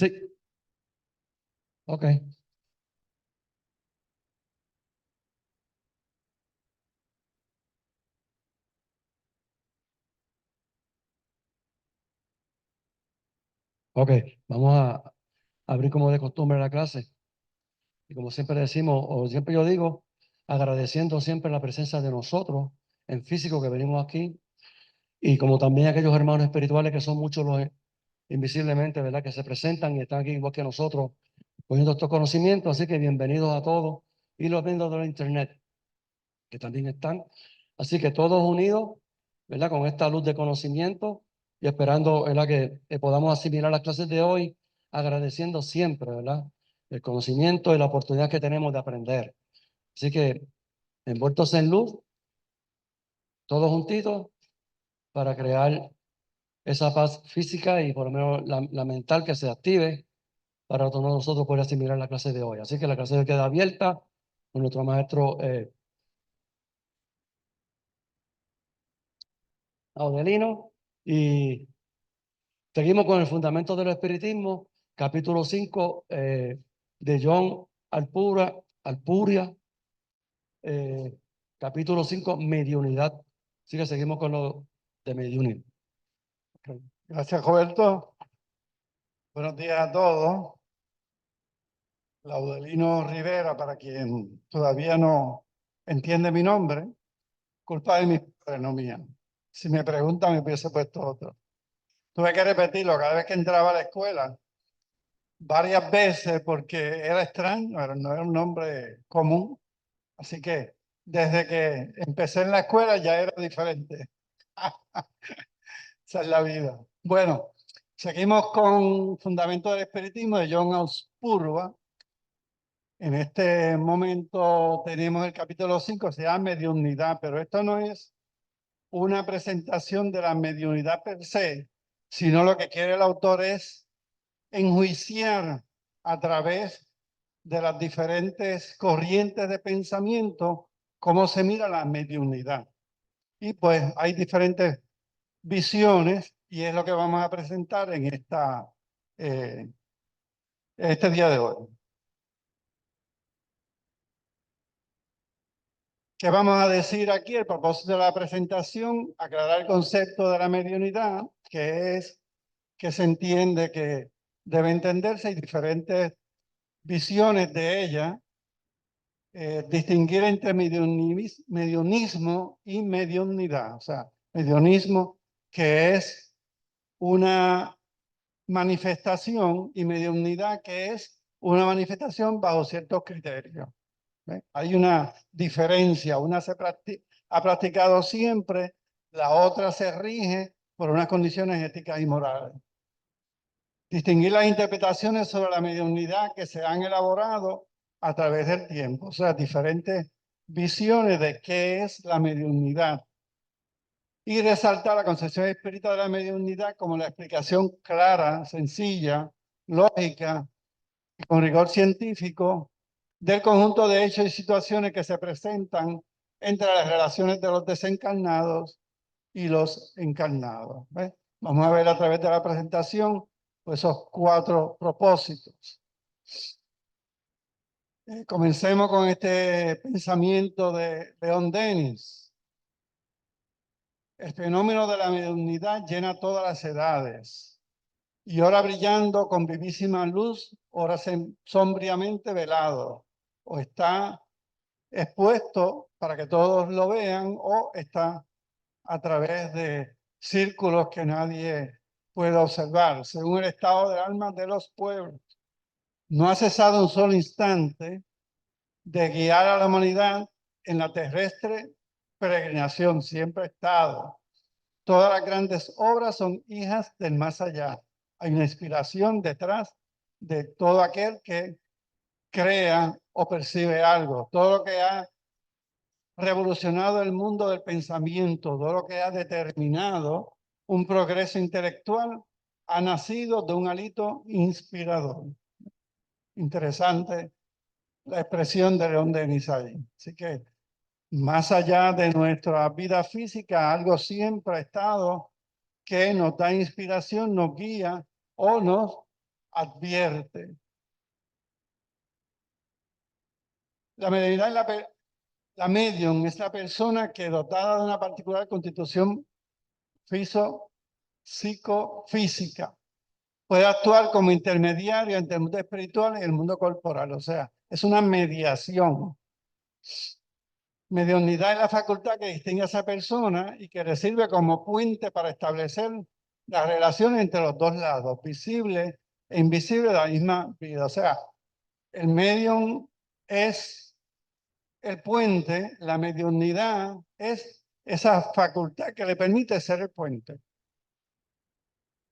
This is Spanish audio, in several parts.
Sí, ok. Ok, vamos a abrir como de costumbre la clase. Y como siempre decimos, o siempre yo digo, agradeciendo siempre la presencia de nosotros en físico que venimos aquí. Y como también aquellos hermanos espirituales que son muchos los invisiblemente, ¿verdad? Que se presentan y están aquí igual que nosotros, poniendo estos conocimientos. Así que bienvenidos a todos. Y los miembros de la internet, que también están. Así que todos unidos, ¿verdad? Con esta luz de conocimiento y esperando, ¿verdad? Que podamos asimilar las clases de hoy, agradeciendo siempre, ¿verdad? El conocimiento y la oportunidad que tenemos de aprender. Así que, envueltos en luz, todos juntitos, para crear esa paz física y por lo menos la mental que se active para todos nosotros poder asimilar la clase de hoy. Así que la clase de hoy queda abierta con nuestro maestro Audelino y seguimos con el fundamento del espiritismo, capítulo 5 de John Alpuria, eh, capítulo 5, mediunidad. Así que seguimos con lo de mediunidad. Okay. Gracias, Roberto. Buenos días a todos. Laudelino Rivera, para quien todavía no entiende mi nombre, culpa de mis padres, no mía. Si me preguntan, me hubiese puesto otro. Tuve que repetirlo cada vez que entraba a la escuela, varias veces, porque era extraño, no era un nombre común. Así que desde que empecé en la escuela ya era diferente. Esa es la vida. Bueno, seguimos con Fundamento del Espiritismo de John Auspurua. En este momento tenemos el capítulo 5, se llama Mediunidad, pero esto no es una presentación de la mediunidad per se, sino lo que quiere el autor es enjuiciar a través de las diferentes corrientes de pensamiento cómo se mira la mediunidad. Y pues hay diferentes visiones y es lo que vamos a presentar en este día de hoy. ¿Qué vamos a decir aquí? El propósito de la presentación, aclarar el concepto de la mediunidad, que es que se entiende que debe entenderse, hay diferentes visiones de ella, distinguir entre mediunismo y mediunidad. O sea, mediunismo que es una manifestación y mediunidad que es una manifestación bajo ciertos criterios. ¿Ve? Hay una diferencia, una ha practicado siempre, la otra se rige por unas condiciones éticas y morales. Distinguir las interpretaciones sobre la mediunidad que se han elaborado a través del tiempo, o sea, diferentes visiones de qué es la mediunidad. Y resaltar la concepción espiritual de la mediunidad como la explicación clara, sencilla, lógica y con rigor científico del conjunto de hechos y situaciones que se presentan entre las relaciones de los desencarnados y los encarnados. ¿Ves? Vamos a ver a través de la presentación pues, esos 4 propósitos. Comencemos con este pensamiento de Leon Denis. El fenómeno de la mediunidad llena todas las edades y ora brillando con vivísima luz, ora sombriamente velado, o está expuesto para que todos lo vean, o está a través de círculos que nadie puede observar, según el estado de alma de los pueblos. No ha cesado un solo instante de guiar a la humanidad en la terrestre peregrinación, siempre ha estado. Todas las grandes obras son hijas del más allá. Hay una inspiración detrás de todo aquel que crea o percibe algo. Todo lo que ha revolucionado el mundo del pensamiento, todo lo que ha determinado un progreso intelectual, ha nacido de un hálito inspirador. Interesante la expresión de León Denis ahí. Así que más allá de nuestra vida física, algo siempre ha estado que nos da inspiración, nos guía o nos advierte. La mediunidad es la medium es la persona que, dotada de una particular constitución psicofísica, puede actuar como intermediario entre el mundo espiritual y el mundo corporal. O sea, es una mediación. Mediunidad es la facultad que distingue a esa persona y que le sirve como puente para establecer las relaciones entre los dos lados, visible e invisible de la misma vida. O sea, el medium es el puente, la mediunidad es esa facultad que le permite ser el puente.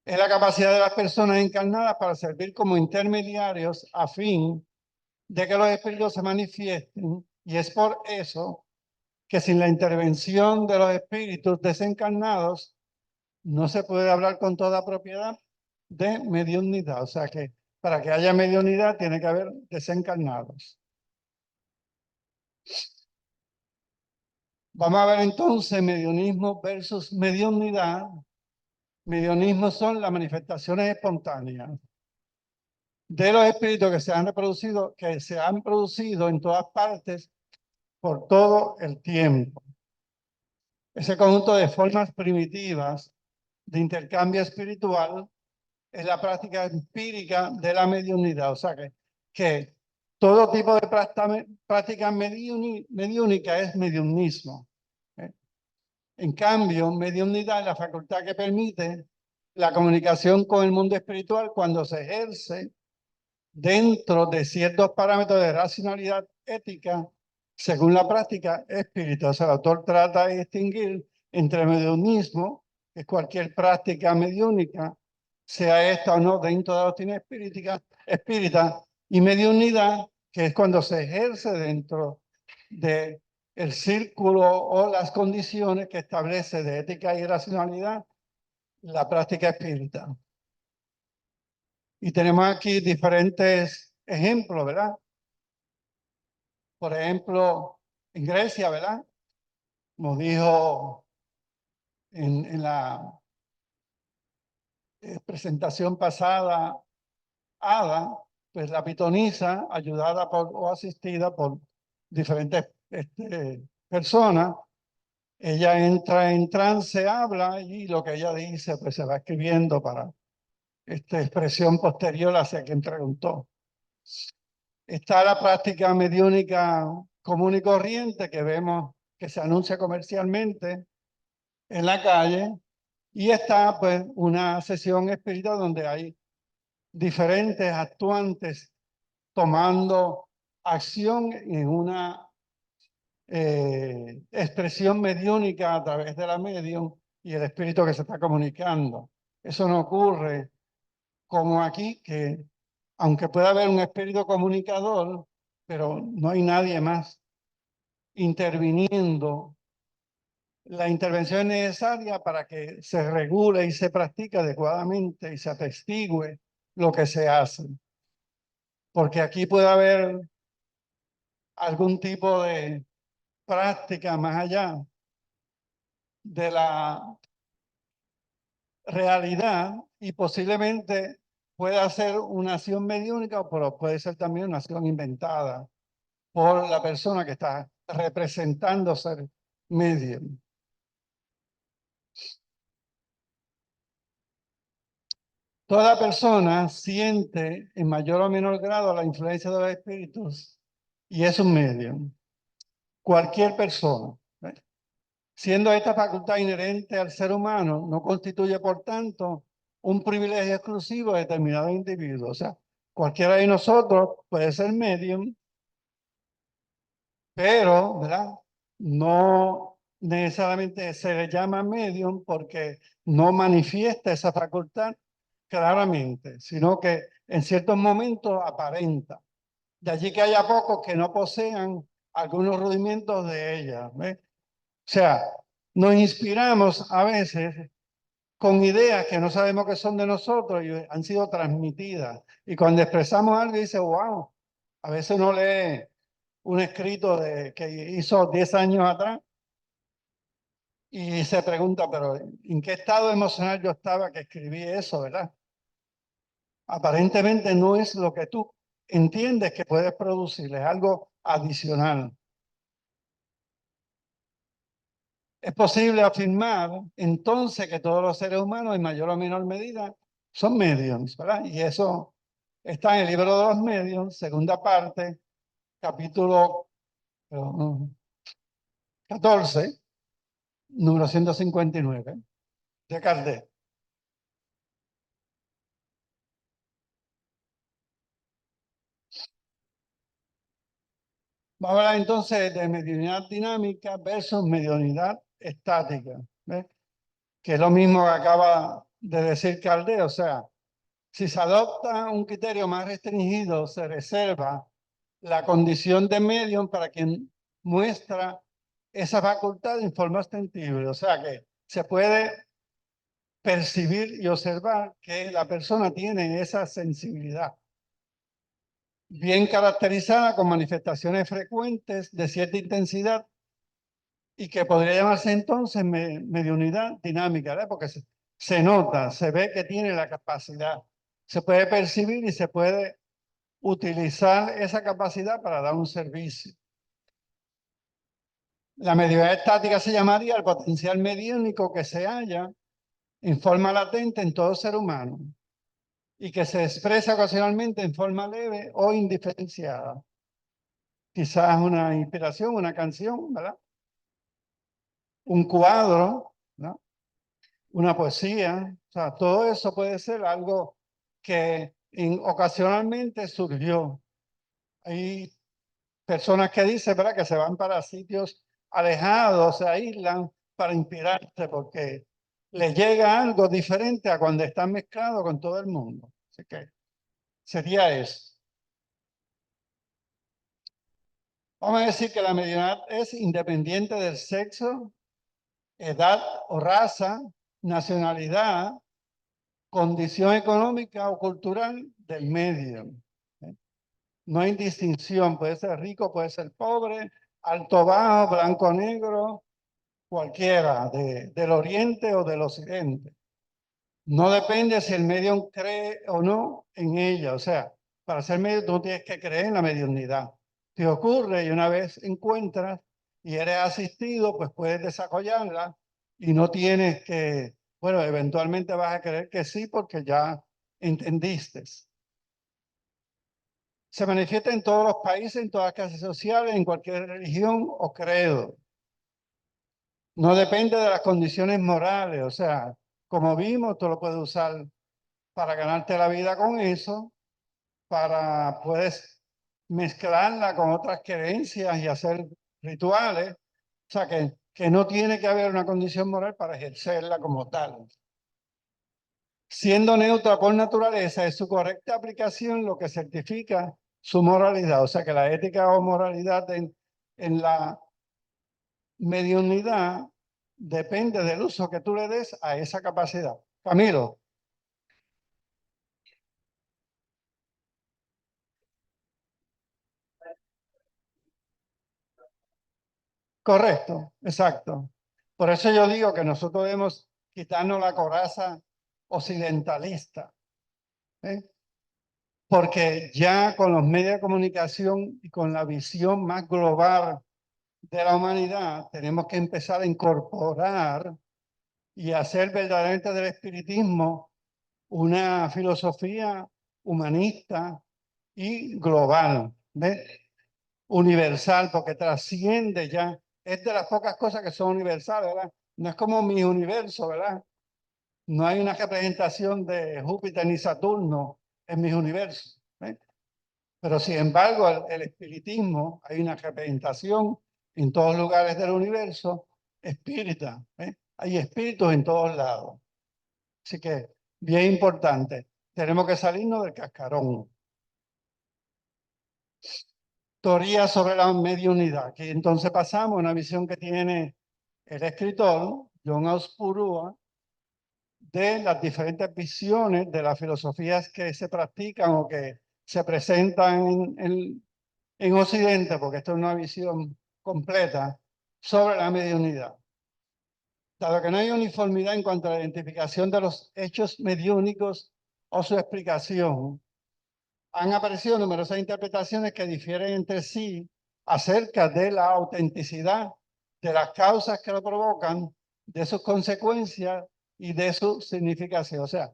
Es la capacidad de las personas encarnadas para servir como intermediarios a fin de que los espíritus se manifiesten, y es por eso que sin la intervención de los espíritus desencarnados no se puede hablar con toda propiedad de mediunidad. O sea que para que haya mediunidad tiene que haber desencarnados. Vamos a ver entonces mediunismo versus mediunidad. Mediunismo son las manifestaciones espontáneas de los espíritus que se han producido en todas partes por todo el tiempo. Ese conjunto de formas primitivas de intercambio espiritual es la práctica empírica de la mediunidad. O sea que todo tipo de práctica mediúnica es mediunismo. En cambio, mediunidad es la facultad que permite la comunicación con el mundo espiritual cuando se ejerce dentro de ciertos parámetros de racionalidad ética según la práctica espiritual. O sea, el autor trata de distinguir entre mediunismo, que es cualquier práctica mediúnica, sea esta o no dentro de la doctrina espírita, y mediunidad, que es cuando se ejerce dentro de el círculo o las condiciones que establece de ética y racionalidad la práctica espírita. Y tenemos aquí diferentes ejemplos, ¿verdad? Por ejemplo, en Grecia, ¿verdad? Como dijo en la presentación pasada Ada, pues la pitonisa, ayudada por, o asistida por diferentes personas, ella entra en trance, habla y lo que ella dice pues se va escribiendo para expresión posterior hacia quien preguntó. Está la práctica mediúnica común y corriente que vemos que se anuncia comercialmente en la calle, y está pues una sesión espiritual donde hay diferentes actuantes tomando acción en una expresión mediúnica a través de la medium y el espíritu que se está comunicando. Eso no ocurre como aquí, que aunque pueda haber un espíritu comunicador, pero no hay nadie más interviniendo. La intervención es necesaria para que se regule y se practique adecuadamente y se atestigue lo que se hace. Porque aquí puede haber algún tipo de práctica más allá de la realidad y posiblemente pueda ser una acción mediúnica, pero puede ser también una acción inventada por la persona que está representando ser medium. Toda persona siente en mayor o menor grado la influencia de los espíritus y es un medium. Cualquier persona. Siendo esta facultad inherente al ser humano, no constituye, por tanto, un privilegio exclusivo de determinado individuo. O sea, cualquiera de nosotros puede ser medium, pero, ¿verdad? No necesariamente se le llama medium porque no manifiesta esa facultad claramente, sino que en ciertos momentos aparenta. De allí que haya pocos que no posean algunos rudimentos de ella. ¿Ves? O sea, nos inspiramos a veces con ideas que no sabemos que son de nosotros y han sido transmitidas. Y cuando expresamos algo dice, wow, a veces uno lee un escrito que hizo 10 años atrás y se pregunta, pero ¿en qué estado emocional yo estaba que escribí eso, verdad? Aparentemente no es lo que tú entiendes que puedes producir, es algo adicional. Es posible afirmar entonces que todos los seres humanos, en mayor o menor medida, son mediums, ¿verdad? Y eso está en el libro de los mediums, segunda parte, capítulo 14, número 159, de Kardec. Vamos a hablar entonces de mediunidad dinámica versus mediunidad estática, ¿ves? Que es lo mismo que acaba de decir Kardec, o sea, si se adopta un criterio más restringido, se reserva la condición de medium para quien muestra esa facultad en forma ostensible, o sea que se puede percibir y observar que la persona tiene esa sensibilidad bien caracterizada con manifestaciones frecuentes de cierta intensidad y que podría llamarse entonces mediunidad dinámica, ¿verdad? Porque se nota, se ve que tiene la capacidad, se puede percibir y se puede utilizar esa capacidad para dar un servicio. La mediunidad estática se llamaría el potencial mediúnico que se halla en forma latente en todo ser humano y que se expresa ocasionalmente en forma leve o indiferenciada. Quizás una inspiración, una canción, ¿verdad? Un cuadro, ¿no? Una poesía, o sea, todo eso puede ser algo que ocasionalmente surgió. Hay personas que dicen, ¿verdad?, que se van para sitios alejados, se aíslan para inspirarse porque les llega algo diferente a cuando están mezclados con todo el mundo. Así que sería eso. Vamos a decir que la mediunidad es independiente del sexo, edad o raza, nacionalidad, condición económica o cultural del medio. No hay distinción, puede ser rico, puede ser pobre, alto, bajo, blanco, negro, cualquiera, del oriente o del occidente. No depende si el medium cree o no en ella, o sea, para ser medium tú tienes que creer en la mediunidad. Te ocurre y una vez encuentras y eres asistido, pues puedes desarrollarla y no tienes que, bueno, eventualmente vas a creer que sí porque ya entendiste. Se manifiesta en todos los países, en todas las clases sociales, en cualquier religión o credo. No depende de las condiciones morales, o sea, como vimos, tú lo puedes usar para ganarte la vida con eso, puedes mezclarla con otras creencias y hacer rituales, o sea, que no tiene que haber una condición moral para ejercerla como tal. Siendo neutra por naturaleza, es su correcta aplicación lo que certifica su moralidad, o sea, que la ética o moralidad en la mediunidad depende del uso que tú le des a esa capacidad. Camilo. Correcto, exacto. Por eso yo digo que nosotros debemos quitarnos la coraza occidentalista, ¿eh? Porque ya con los medios de comunicación y con la visión más global de la humanidad, tenemos que empezar a incorporar y hacer verdaderamente del espiritismo una filosofía humanista y global, ¿ves? Universal, porque trasciende ya. Es de las pocas cosas que son universales, ¿verdad? No es como mi universo, ¿verdad? No hay una representación de Júpiter ni Saturno en mis universos, ¿ves? Pero sin embargo, el espiritismo, hay una representación en todos lugares del universo espírita, ¿ves? Hay espíritus en todos lados. Así que, bien importante, tenemos que salirnos del cascarón. Teoría sobre la mediunidad, que entonces pasamos a una visión que tiene el escritor John Auspurua de las diferentes visiones de las filosofías que se practican o que se presentan en Occidente, porque esto es una visión completa sobre la mediunidad. Dado que no hay uniformidad en cuanto a la identificación de los hechos mediúnicos o su explicación. Han aparecido numerosas interpretaciones que difieren entre sí acerca de la autenticidad de las causas que lo provocan, de sus consecuencias y de su significación. O sea,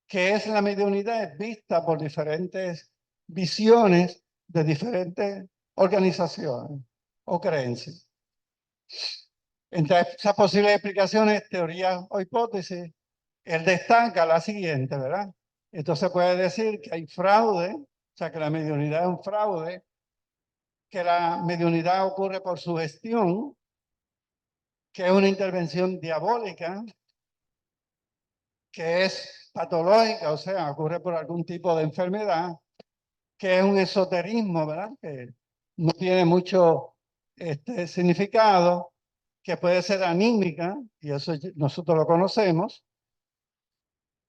qué es la mediunidad es vista por diferentes visiones de diferentes organizaciones o creencias. Entre esas posibles explicaciones, teorías o hipótesis, él destaca la siguiente, ¿verdad? Entonces puede decir que hay fraude, o sea, que la mediunidad es un fraude, que la mediunidad ocurre por sugestión, que es una intervención diabólica, que es patológica, o sea, ocurre por algún tipo de enfermedad, que es un esoterismo, ¿verdad? Que no tiene mucho significado, que puede ser anímica, y eso nosotros lo conocemos,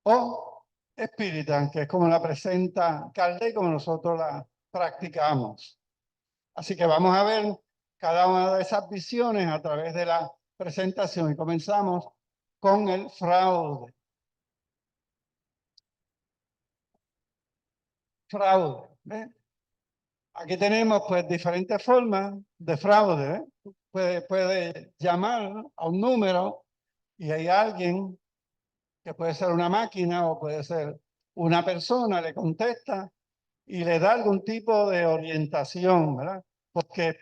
o espírita, que es como la presenta Calde y como nosotros la practicamos. Así que vamos a ver cada una de esas visiones a través de la presentación y comenzamos con el fraude. Fraude. ¿Ve? Aquí tenemos pues diferentes formas de fraude. ¿Eh? Puede llamar a un número y hay alguien que puede ser una máquina o puede ser una persona, le contesta y le da algún tipo de orientación, ¿verdad? Porque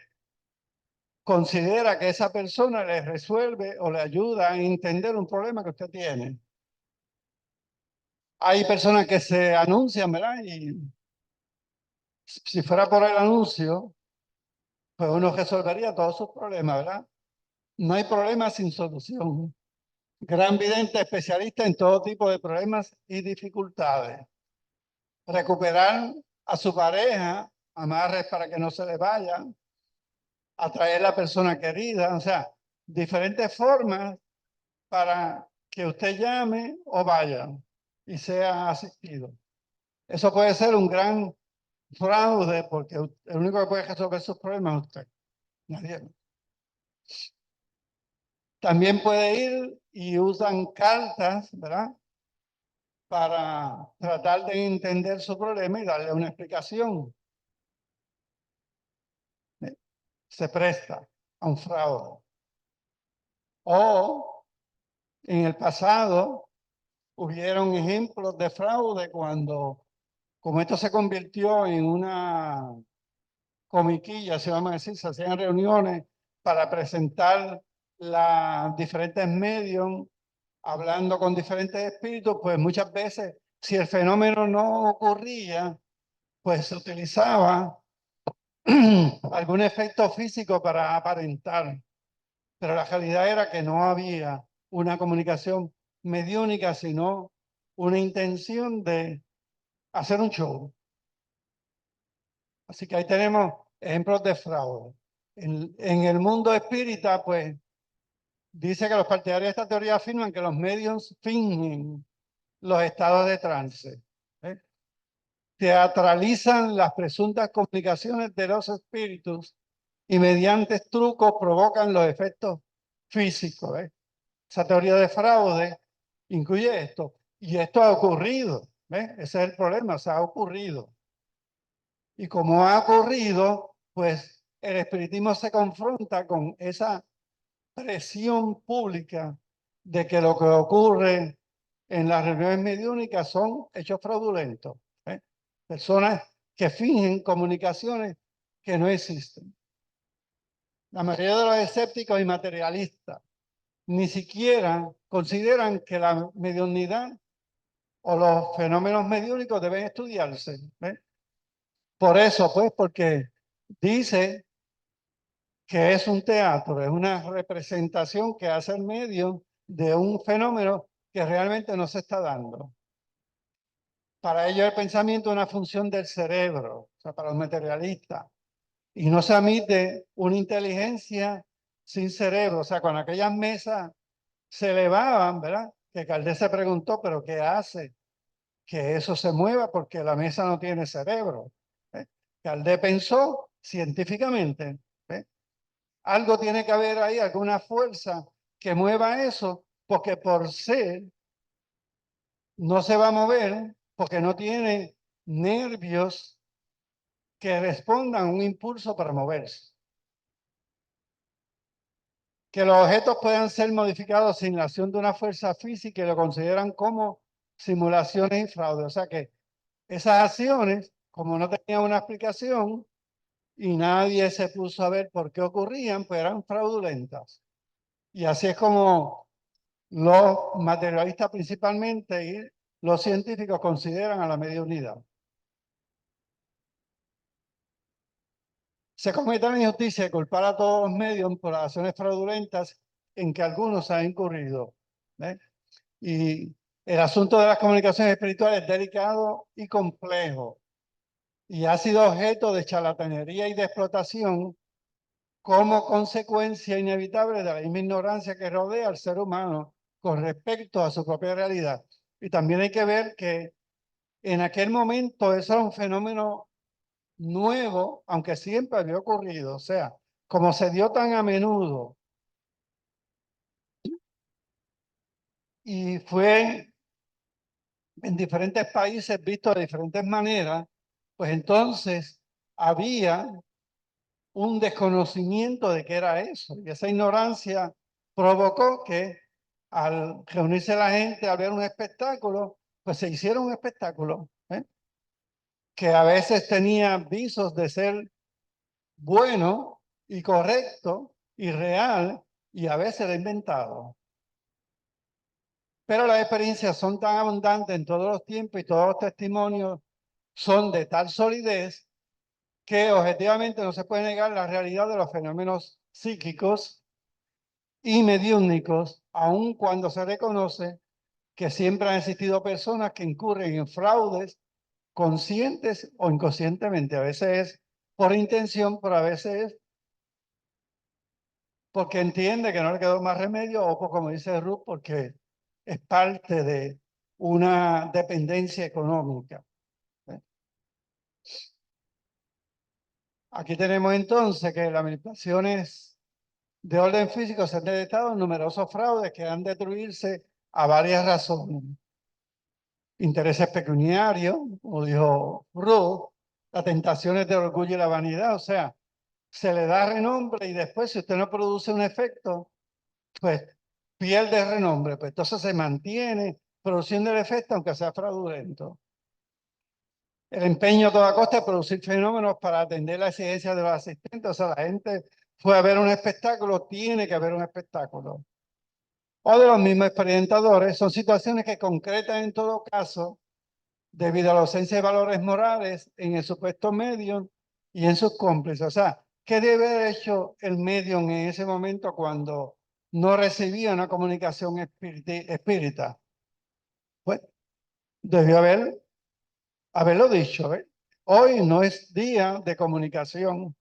considera que esa persona le resuelve o le ayuda a entender un problema que usted tiene. Hay personas que se anuncian, ¿verdad? Y si fuera por el anuncio, pues uno resolvería todos sus problemas, ¿verdad? No hay problema sin solución. Gran vidente especialista en todo tipo de problemas y dificultades. Recuperar a su pareja, amarres para que no se le vaya, atraer a la persona querida, o sea, diferentes formas para que usted llame o vaya y sea asistido. Eso puede ser un gran fraude porque el único que puede resolver sus problemas es usted. Nadie. También puede ir y usan cartas, ¿verdad? Para tratar de entender su problema y darle una explicación. Se presta a un fraude. O en el pasado hubieron ejemplos de fraude cuando, como esto se convirtió en una comiquilla, se vamos a decir, se hacían reuniones para presentar las diferentes medios, hablando con diferentes espíritus, pues muchas veces, si el fenómeno no ocurría, pues se utilizaba algún efecto físico para aparentar. Pero la realidad era que no había una comunicación mediúnica, sino una intención de hacer un show. Así que ahí tenemos ejemplos de fraude. En el mundo espírita, pues, dice que los partidarios de esta teoría afirman que los medios fingen los estados de trance. ¿Eh? Teatralizan las presuntas comunicaciones de los espíritus y mediante trucos provocan los efectos físicos. ¿Eh? Esa teoría de fraude incluye esto. Y esto ha ocurrido. ¿Ves? Ese es el problema, o sea, ha ocurrido. Y como ha ocurrido, pues el espiritismo se confronta con esa presión pública de que lo que ocurre en las reuniones mediúnicas son hechos fraudulentos. ¿Eh? Personas que fingen comunicaciones que no existen. La mayoría de los escépticos y materialistas ni siquiera consideran que la mediunidad o los fenómenos mediúnicos deben estudiarse. ¿Eh? Por eso, pues, porque dice que es un teatro, es una representación que hace el medio de un fenómeno que realmente no se está dando. Para ello el pensamiento es una función del cerebro, o sea, para los materialistas. Y no se admite una inteligencia sin cerebro. O sea, con aquellas mesas se elevaban, ¿verdad? Que Caldés se preguntó, ¿pero qué hace que eso se mueva? Porque la mesa no tiene cerebro. ¿Eh? Caldés pensó científicamente. ¿Eh? Algo tiene que haber ahí, alguna fuerza que mueva eso, porque por ser no se va a mover porque no tiene nervios que respondan a un impulso para moverse. Que los objetos puedan ser modificados sin la acción de una fuerza física y lo consideran como simulaciones y fraude. O sea que esas acciones, como no tenían una explicación y nadie se puso a ver por qué ocurrían, pues eran fraudulentas. Y así es como los materialistas principalmente y los científicos consideran a la mediunidad. Se comete la injusticia de culpar a todos los medios por las acciones fraudulentas en que algunos han incurrido. ¿Ves? Y el asunto de las comunicaciones espirituales es delicado y complejo y ha sido objeto de charlatanería y de explotación como consecuencia inevitable de la misma ignorancia que rodea al ser humano con respecto a su propia realidad. Y también hay que ver que en aquel momento eso era un fenómeno nuevo, aunque siempre había ocurrido. O sea, como se dio tan a menudo y fue en diferentes países visto de diferentes maneras, pues entonces había un desconocimiento de qué era eso. Y esa ignorancia provocó que al reunirse la gente, al ver un espectáculo, pues se hiciera un espectáculo, que a veces tenía visos de ser bueno y correcto y real, y a veces era inventado. Pero las experiencias son tan abundantes en todos los tiempos y todos los testimonios son de tal solidez que objetivamente no se puede negar la realidad de los fenómenos psíquicos y mediúnicos, aun cuando se reconoce que siempre han existido personas que incurren en fraudes conscientes o inconscientemente. A veces es por intención, pero a veces es porque entiende que no le quedó más remedio o como dice Ruth, porque es parte de una dependencia económica. Aquí tenemos entonces que las manipulaciones de orden físico se han detectado numerosos fraudes que han de atribuirse a varias razones. Intereses pecuniarios, como dijo Ruth, las tentaciones del orgullo y la vanidad, o sea, se le da renombre y después si usted no produce un efecto, pues pierde el renombre, pues entonces se mantiene produciendo el efecto aunque sea fraudulento. El empeño a toda costa de producir fenómenos para atender la exigencia de los asistentes, o sea, la gente fue a ver un espectáculo, tiene que haber un espectáculo. O de los mismos experimentadores, son situaciones que concretan en todo caso debido a la ausencia de valores morales en el supuesto medium y en sus cómplices. O sea, ¿qué debe haber hecho el medium en ese momento cuando no recibía una comunicación espírita? Pues debió haberlo dicho. Hoy no es día de comunicación.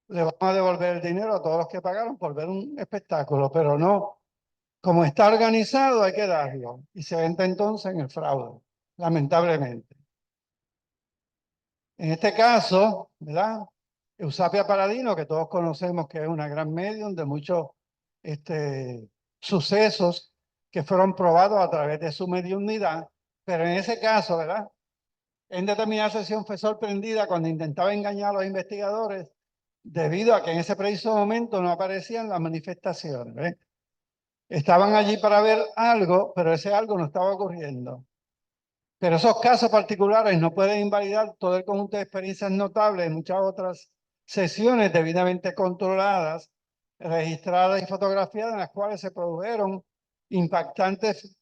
Le vamos a devolver el dinero a todos los que pagaron por ver un espectáculo, pero no. Como está organizado, hay que darlo. Y se entra entonces en el fraude, lamentablemente. En este caso, ¿verdad? Eusapia Paladino, que todos conocemos que es una gran medium de muchos sucesos que fueron probados a través de su mediunidad, pero en ese caso, ¿verdad? En determinada sesión fue sorprendida cuando intentaba engañar a los investigadores debido a que en ese preciso momento no aparecían las manifestaciones. Estaban allí para ver algo, pero ese algo no estaba ocurriendo. Pero esos casos particulares no pueden invalidar todo el conjunto de experiencias notables de muchas otras sesiones debidamente controladas, registradas y fotografiadas en las cuales se produjeron impactantes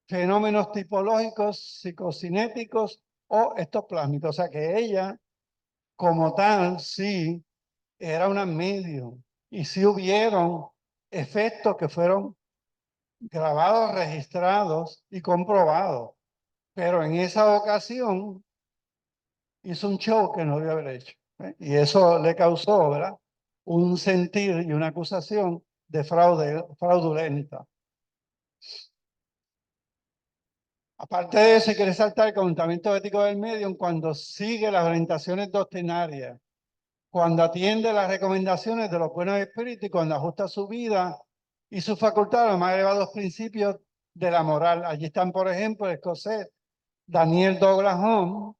fenómenos tipológicos, psicocinéticos o ectoplásmicos. O sea que ella, como tal, sí era una medium y sí hubieron efectos que fueron grabados, registrados y comprobados. Pero en esa ocasión hizo un show que no debió haber hecho. Y eso le causó, ¿verdad? Un sentir y una acusación de fraude, fraudulenta. Aparte de eso, hay que resaltar el comportamiento ético del medium cuando sigue las orientaciones doctrinarias, cuando atiende las recomendaciones de los buenos espíritus y cuando ajusta su vida y su facultad a los más elevados principios de la moral. Allí están, por ejemplo, el escocés Daniel Douglas Home,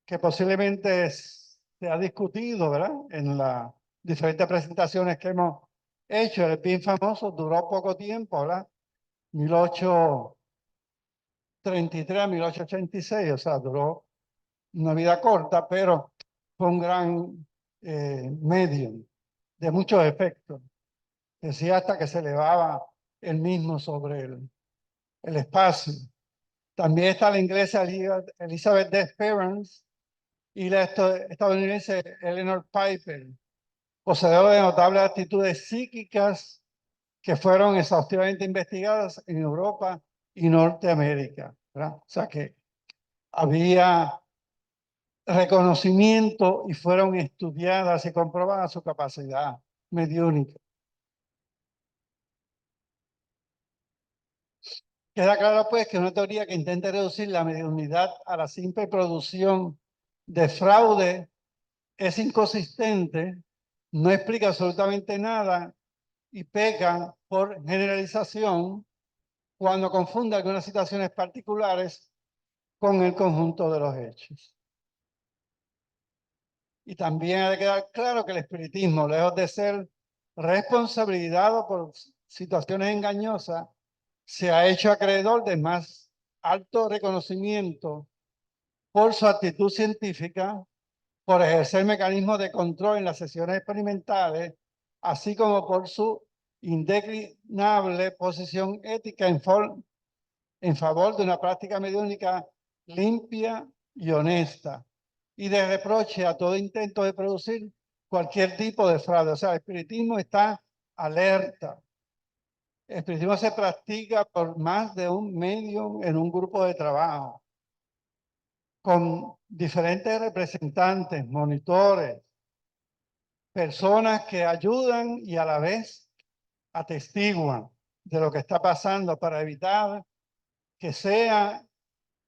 que posiblemente se ha discutido, ¿verdad? En las diferentes presentaciones que hemos hecho. Él es bien famoso, duró poco tiempo, ¿verdad? 1833 a 1886, o sea, duró una vida corta, pero fue un gran medium de muchos efectos. Decía hasta que se elevaba él mismo sobre el espacio. También está la inglesa Elizabeth Desperance y la estadounidense Eleanor Piper, poseedora de notables actitudes psíquicas que fueron exhaustivamente investigadas en Europa y Norteamérica, ¿verdad? O sea que había reconocimiento y fueron estudiadas y comprobadas su capacidad mediúnica. Queda claro, pues, que una teoría que intenta reducir la mediunidad a la simple producción de fraude es inconsistente, no explica absolutamente nada y peca por generalización cuando confunde algunas situaciones particulares con el conjunto de los hechos. Y también ha de quedar claro que el espiritismo, lejos de ser responsabilizado por situaciones engañosas, se ha hecho acreedor de más alto reconocimiento por su actitud científica, por ejercer mecanismos de control en las sesiones experimentales, así como por su indeclinable posición ética en favor de una práctica mediúnica limpia y honesta, y de reproche a todo intento de producir cualquier tipo de fraude. O sea, el espiritismo está alerta. El espiritismo se practica por más de un medio en un grupo de trabajo, con diferentes representantes, monitores, personas que ayudan y a la vez atestiguan de lo que está pasando para evitar que sea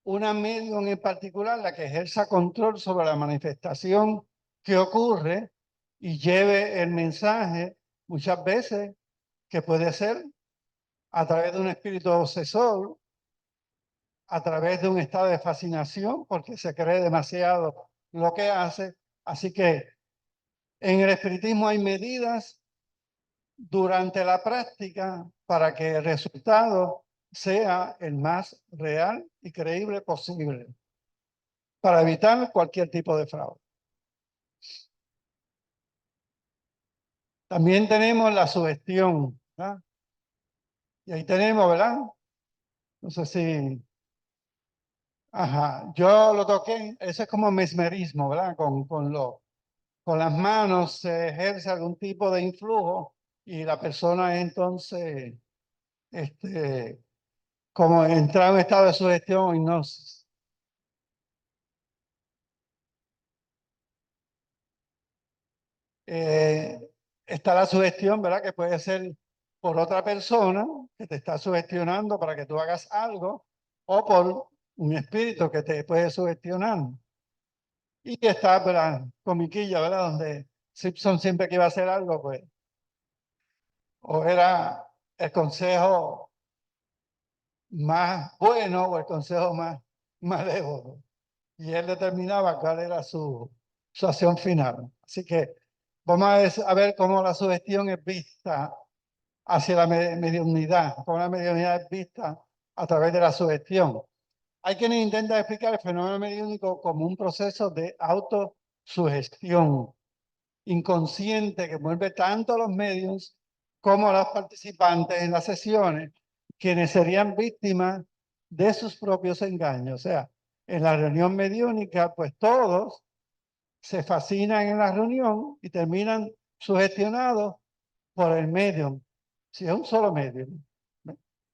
una medium en particular la que ejerza control sobre la manifestación que ocurre y lleve el mensaje muchas veces que puede ser a través de un espíritu obsesor, a través de un estado de fascinación porque se cree demasiado lo que hace. Así que en el espiritismo hay medidas durante la práctica para que el resultado sea el más real y creíble posible, para evitar cualquier tipo de fraude. También tenemos la sugestión, ¿verdad? Y ahí tenemos, ¿verdad? No sé si... Ajá, yo lo toqué, eso es como mesmerismo, ¿verdad? Con las manos se ejerce algún tipo de influjo y la persona entonces, como entra en un estado de sugestión o hipnosis. Está la sugestión, ¿verdad? Que puede ser por otra persona que te está sugestionando para que tú hagas algo o por un espíritu que te puede sugestionar. Y está, ¿verdad? Comiquilla, ¿verdad? Donde Simpson siempre que iba a hacer algo, pues, o era el consejo más bueno o el consejo más malévolo. Y él determinaba cuál era su acción final. Así que vamos a ver cómo la sugestión es vista hacia la mediunidad, cómo la mediunidad es vista a través de la sugestión. Hay quienes intentan explicar el fenómeno mediúnico como un proceso de autosugestión inconsciente que mueve tanto a los medios como a los participantes en las sesiones, quienes serían víctimas de sus propios engaños. O sea, en la reunión mediúnica, pues todos se fascinan en la reunión y terminan sugestionados por el medium. Si es un solo medium.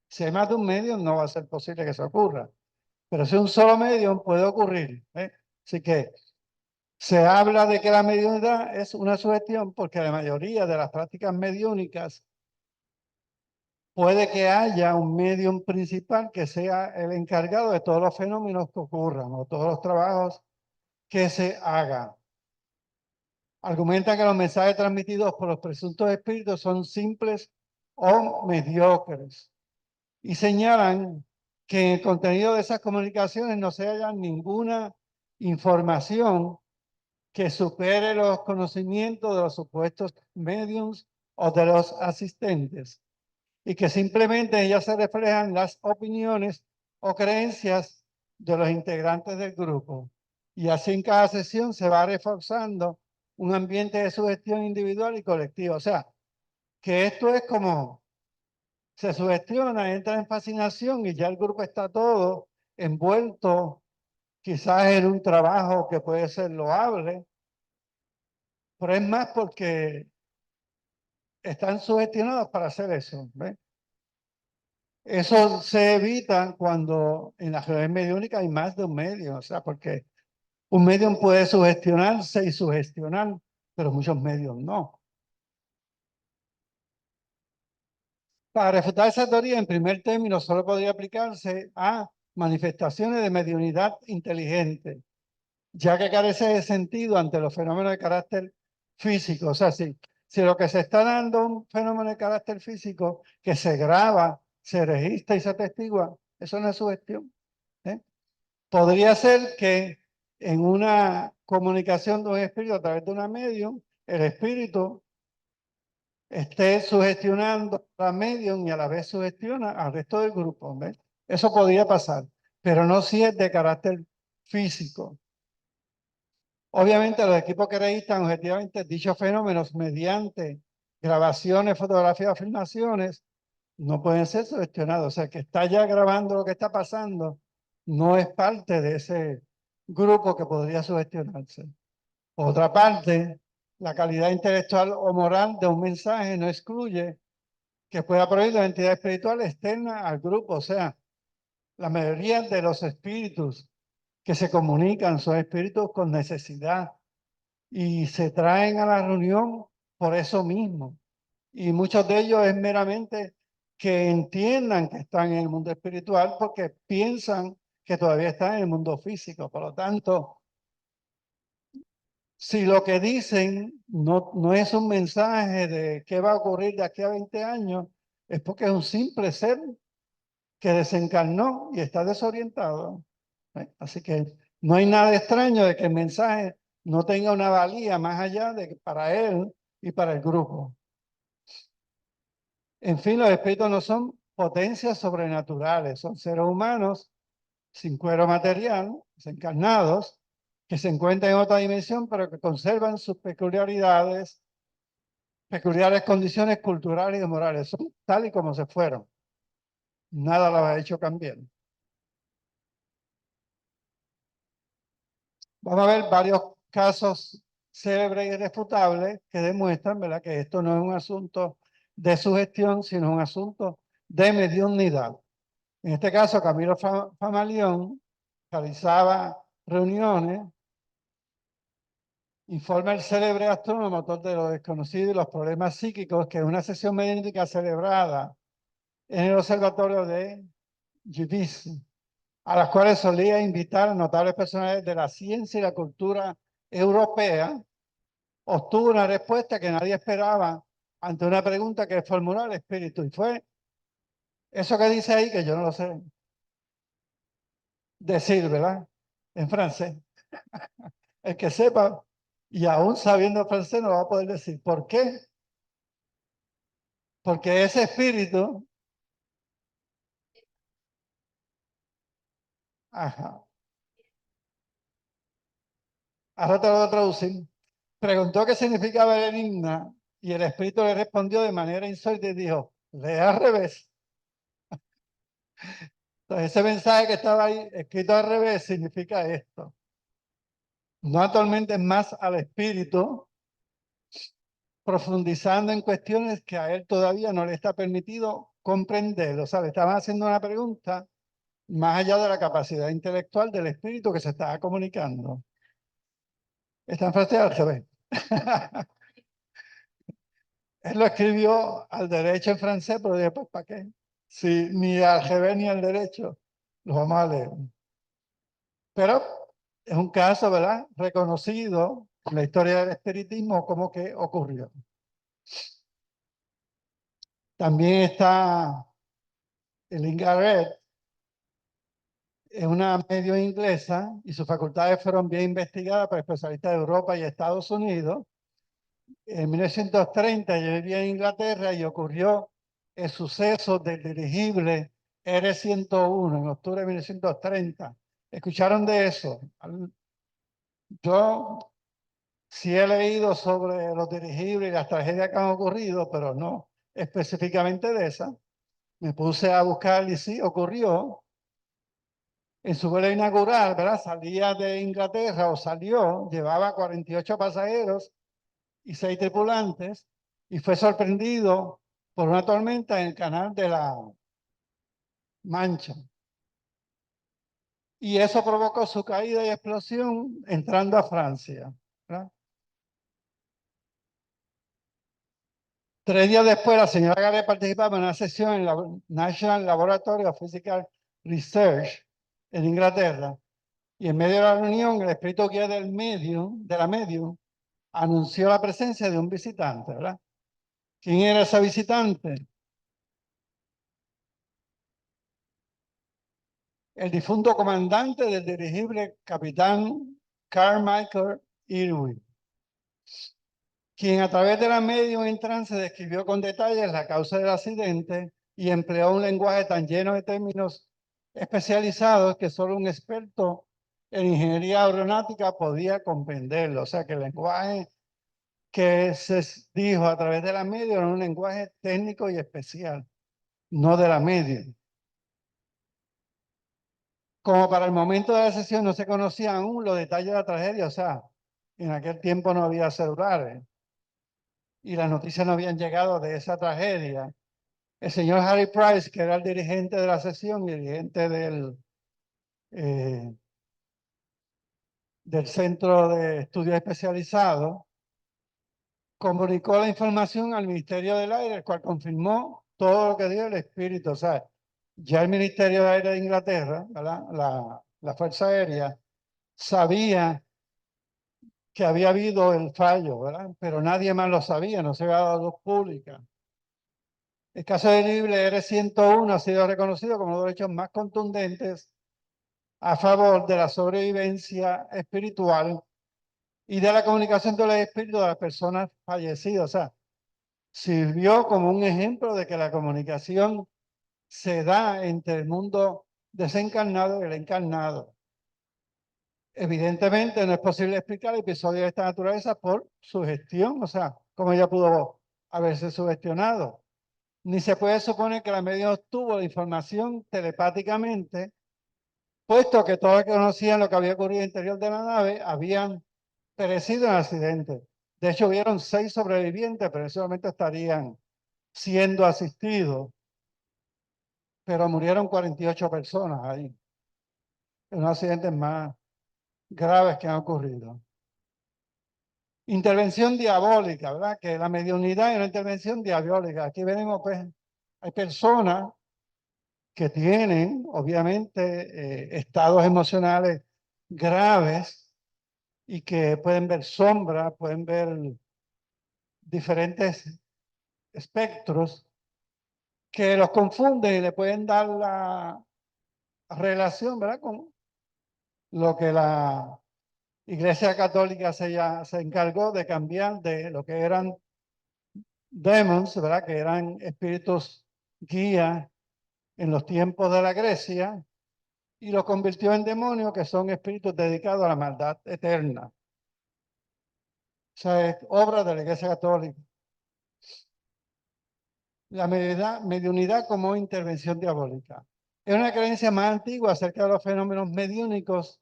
Si hay más de un medium, no va a ser posible que eso ocurra. Pero si un solo medium puede ocurrir. Así que se habla de que la mediunidad es una sugestión porque la mayoría de las prácticas mediúnicas puede que haya un medium principal que sea el encargado de todos los fenómenos que ocurran o todos los trabajos que se hagan. Argumentan que los mensajes transmitidos por los presuntos espíritus son simples o mediocres y señalan que en el contenido de esas comunicaciones no se haya ninguna información que supere los conocimientos de los supuestos mediums o de los asistentes, y que simplemente en ellas se reflejan las opiniones o creencias de los integrantes del grupo. Y así en cada sesión se va reforzando un ambiente de sugestión individual y colectiva. O sea, que esto es como se sugestiona, entra en fascinación y ya el grupo está todo envuelto, quizás en un trabajo que puede ser loable, pero es más porque están sugestionados para hacer eso. ¿Ves? Eso se evita cuando en las redes mediúnicas hay más de un medio, o sea, porque un medium puede sugestionarse y sugestionar, pero muchos medios no. Para refutar esa teoría, en primer término, solo podría aplicarse a manifestaciones de mediunidad inteligente, ya que carece de sentido ante los fenómenos de carácter físico. O sea, si lo que se está dando es un fenómeno de carácter físico que se graba, se registra y se atestigua, eso no es sugestión. ¿Eh? Podría ser que en una comunicación de un espíritu a través de una medium, el espíritu esté sugestionando a la medium y a la vez sugestiona al resto del grupo. ¿Ves? Eso podría pasar, pero no si es de carácter físico. Obviamente los equipos que registran objetivamente dichos fenómenos mediante grabaciones, fotografías o filmaciones no pueden ser sugestionados. O sea, que está ya grabando lo que está pasando no es parte de ese grupo que podría sugestionarse. Por otra parte, la calidad intelectual o moral de un mensaje no excluye que pueda provenir de una entidad espiritual externa al grupo. O sea, la mayoría de los espíritus que se comunican son espíritus con necesidad y se traen a la reunión por eso mismo. Y muchos de ellos es meramente que entiendan que están en el mundo espiritual porque piensan que todavía están en el mundo físico. Por lo tanto, si lo que dicen no es un mensaje de qué va a ocurrir de aquí a 20 años, es porque es un simple ser que desencarnó y está desorientado. Así que no hay nada extraño de que el mensaje no tenga una valía más allá de que para él y para el grupo. En fin, los espíritus no son potencias sobrenaturales, son seres humanos sin cuero material, desencarnados, que se encuentran en otra dimensión, pero que conservan sus peculiaridades, peculiares condiciones culturales y morales, son tal y como se fueron. Nada los ha hecho cambiar. Vamos a ver varios casos célebres y irrefutables que demuestran, ¿verdad?, que esto no es un asunto de sugestión, sino un asunto de mediunidad. En este caso, Camilo Famalión realizaba reuniones, informa el célebre astrónomo, autor de Lo desconocido y los problemas psíquicos, que en una sesión mediúnica celebrada en el observatorio de Givis, a las cuales solía invitar a notables personajes de la ciencia y la cultura europea, obtuvo una respuesta que nadie esperaba ante una pregunta que formuló el espíritu. Y fue eso que dice ahí, que yo no lo sé decir, ¿verdad? En francés. El que sepa, y aún sabiendo francés, no va a poder decir. ¿Por qué? Porque ese espíritu, ajá, ahora te lo voy a traducir. Preguntó qué significaba el enigma y el espíritu le respondió de manera insólita y dijo, lee al revés. Entonces ese mensaje que estaba ahí escrito al revés significa esto. No atormentes más al espíritu, profundizando en cuestiones que a él todavía no le está permitido comprender. O sea, le estaban haciendo una pregunta más allá de la capacidad intelectual del espíritu que se estaba comunicando. Está en francés al revés. Él lo escribió al derecho en francés, pero después, ¿para qué? Si ni al revés ni al derecho, lo vamos a leer. Pero es un caso, ¿verdad?, reconocido en la historia del espiritismo como que ocurrió. También está el Ingaret, es una medio inglesa y sus facultades fueron bien investigadas por especialistas de Europa y Estados Unidos. En 1930 yo vivía en Inglaterra y ocurrió el suceso del dirigible R-101 en octubre de 1930. ¿Escucharon de eso? Yo sí he leído sobre los dirigibles y las tragedias que han ocurrido, pero no específicamente de esa. Me puse a buscar y sí, ocurrió. En su vuelo inaugural, ¿verdad? Salía de Inglaterra o salió, llevaba 48 pasajeros y 6 tripulantes y fue sorprendido por una tormenta en el canal de la Mancha. Y eso provocó su caída y explosión entrando a Francia, ¿verdad? 3 días después, la señora Gale participaba en una sesión en la National Laboratory of Physical Research en Inglaterra. Y en medio de la reunión, el espíritu guía del de la medium, anunció la presencia de un visitante, ¿verdad? ¿Quién era ese visitante? El difunto comandante del dirigible capitán Carmichael Irwin, quien a través de la medium en trance describió con detalles la causa del accidente y empleó un lenguaje tan lleno de términos especializados que solo un experto en ingeniería aeronáutica podía comprenderlo. O sea que el lenguaje que se dijo a través de la medium era un lenguaje técnico y especial, no de la medium. Como para el momento de la sesión no se conocían aún los detalles de la tragedia, o sea, en aquel tiempo no había celulares y las noticias no habían llegado de esa tragedia. El señor Harry Price, que era el dirigente de la sesión y dirigente eh, del Centro de Estudios Especializados, comunicó la información al Ministerio del Aire, el cual confirmó todo lo que dio el espíritu. O sea, ya el Ministerio de Aire de Inglaterra, ¿verdad? La Fuerza Aérea, sabía que había habido el fallo, ¿verdad? Pero nadie más lo sabía, no se había dado a luz pública. El caso del dirigible R-101 ha sido reconocido como uno de los hechos más contundentes a favor de la sobrevivencia espiritual y de la comunicación de los espíritus de las personas fallecidas. O sea, sirvió como un ejemplo de que la comunicación se da entre el mundo desencarnado y el encarnado. Evidentemente no es posible explicar episodios de esta naturaleza por sugestión, o sea, como ella pudo haberse sugestionado. Ni se puede suponer que la medium obtuvo la información telepáticamente, puesto que todos que conocían lo que había ocurrido en el interior de la nave habían perecido en el accidente. De hecho, hubieron 6 sobrevivientes, pero en ese momento estarían siendo asistidos, pero murieron 48 personas ahí, en unos accidentes más graves que han ocurrido. Intervención diabólica, ¿verdad? Que la mediunidad es una intervención diabólica. Aquí venimos, pues, hay personas que tienen, obviamente, estados emocionales graves y que pueden ver sombras, pueden ver diferentes espectros que los confunden y le pueden dar la relación, ¿verdad? Con lo que la Iglesia Católica se encargó de cambiar de lo que eran demons, ¿verdad? Que eran espíritus guía en los tiempos de la Grecia, y los convirtió en demonios, que son espíritus dedicados a la maldad eterna. O sea, es obra de la Iglesia Católica. La mediunidad como intervención diabólica. Es una creencia más antigua acerca de los fenómenos mediúnicos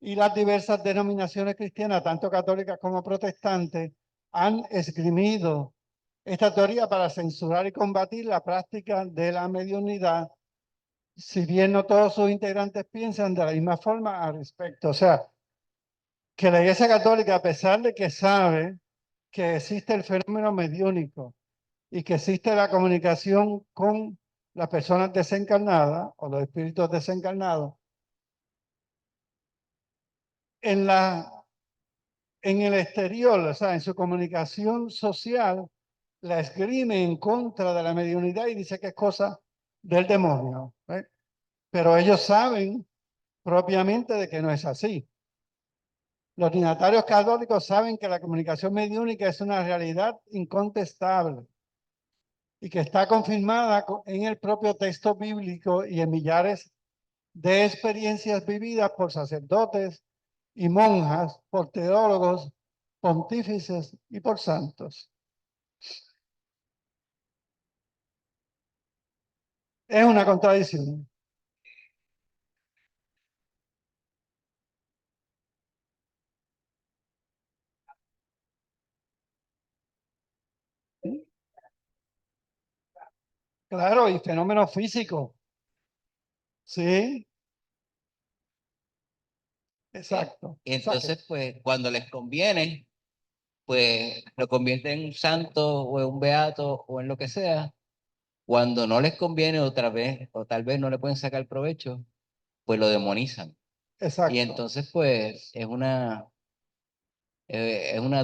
y las diversas denominaciones cristianas, tanto católicas como protestantes, han esgrimido esta teoría para censurar y combatir la práctica de la mediunidad, si bien no todos sus integrantes piensan de la misma forma al respecto. O sea, que la Iglesia Católica, a pesar de que sabe que existe el fenómeno mediúnico y que existe la comunicación con las personas desencarnadas o los espíritus desencarnados, en el exterior, o sea, en su comunicación social, la esgrime en contra de la mediunidad y dice que es cosa del demonio. ¿Eh? Pero ellos saben propiamente de que no es así. Los dignatarios católicos saben que la comunicación mediúnica es una realidad incontestable y que está confirmada en el propio texto bíblico y en millares de experiencias vividas por sacerdotes y monjas, por teólogos, pontífices y por santos. Es una contradicción. Claro, y fenómenos físicos. Sí, exacto. Y O sea entonces, pues, cuando les conviene, pues lo convierten en un santo o en un beato o en lo que sea. Cuando no les conviene otra vez, o tal vez no le pueden sacar provecho, pues lo demonizan. Y exacto. entonces, pues, es una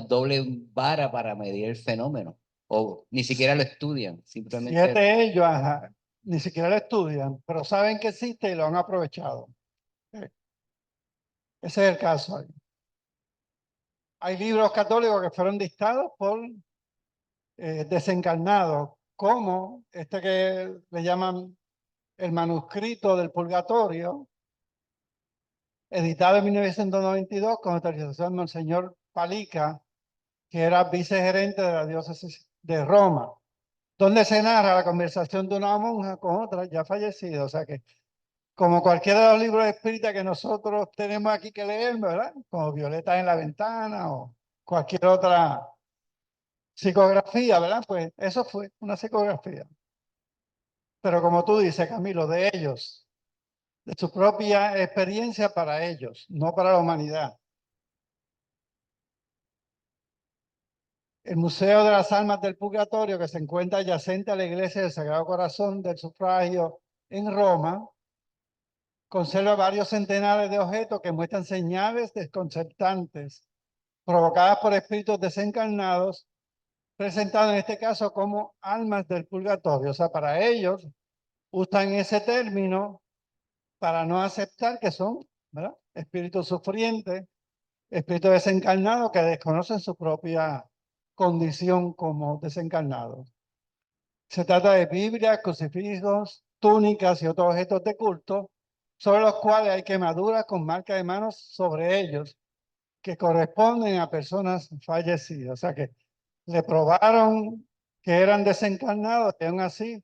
doble vara para medir el fenómeno. O ni siquiera lo estudian, simplemente. Fíjate ellos, ajá, ni siquiera lo estudian, pero saben que existe y lo han aprovechado. Ese es el caso ahí. Hay libros católicos que fueron dictados por desencarnados, como este que le llaman el manuscrito del purgatorio, editado en 1992 con autorización del Monseñor Palica, que era vicegerente de la diócesis de Roma, donde se narra la conversación de una monja con otra ya fallecida. O sea que, como cualquiera de los libros espíritas que nosotros tenemos aquí que leer, ¿verdad? Como Violeta en la ventana o cualquier otra psicografía, ¿verdad? Pues eso fue una psicografía. Pero como tú dices, Camilo, de ellos, de su propia experiencia para ellos, no para la humanidad. El Museo de las Almas del Purgatorio, que se encuentra adyacente a la iglesia del Sagrado Corazón del Sufragio en Roma, conserva varios centenares de objetos que muestran señales desconcertantes provocadas por espíritus desencarnados, presentados en este caso como almas del purgatorio. O sea, para ellos usan ese término para no aceptar que son, ¿verdad?, espíritus sufrientes, espíritus desencarnados que desconocen su propia condición como desencarnados. Se trata de Biblias, crucifijos, túnicas y otros objetos de culto, sobre los cuales hay quemaduras con marca de manos sobre ellos, que corresponden a personas fallecidas. O sea que le probaron que eran desencarnados y aún así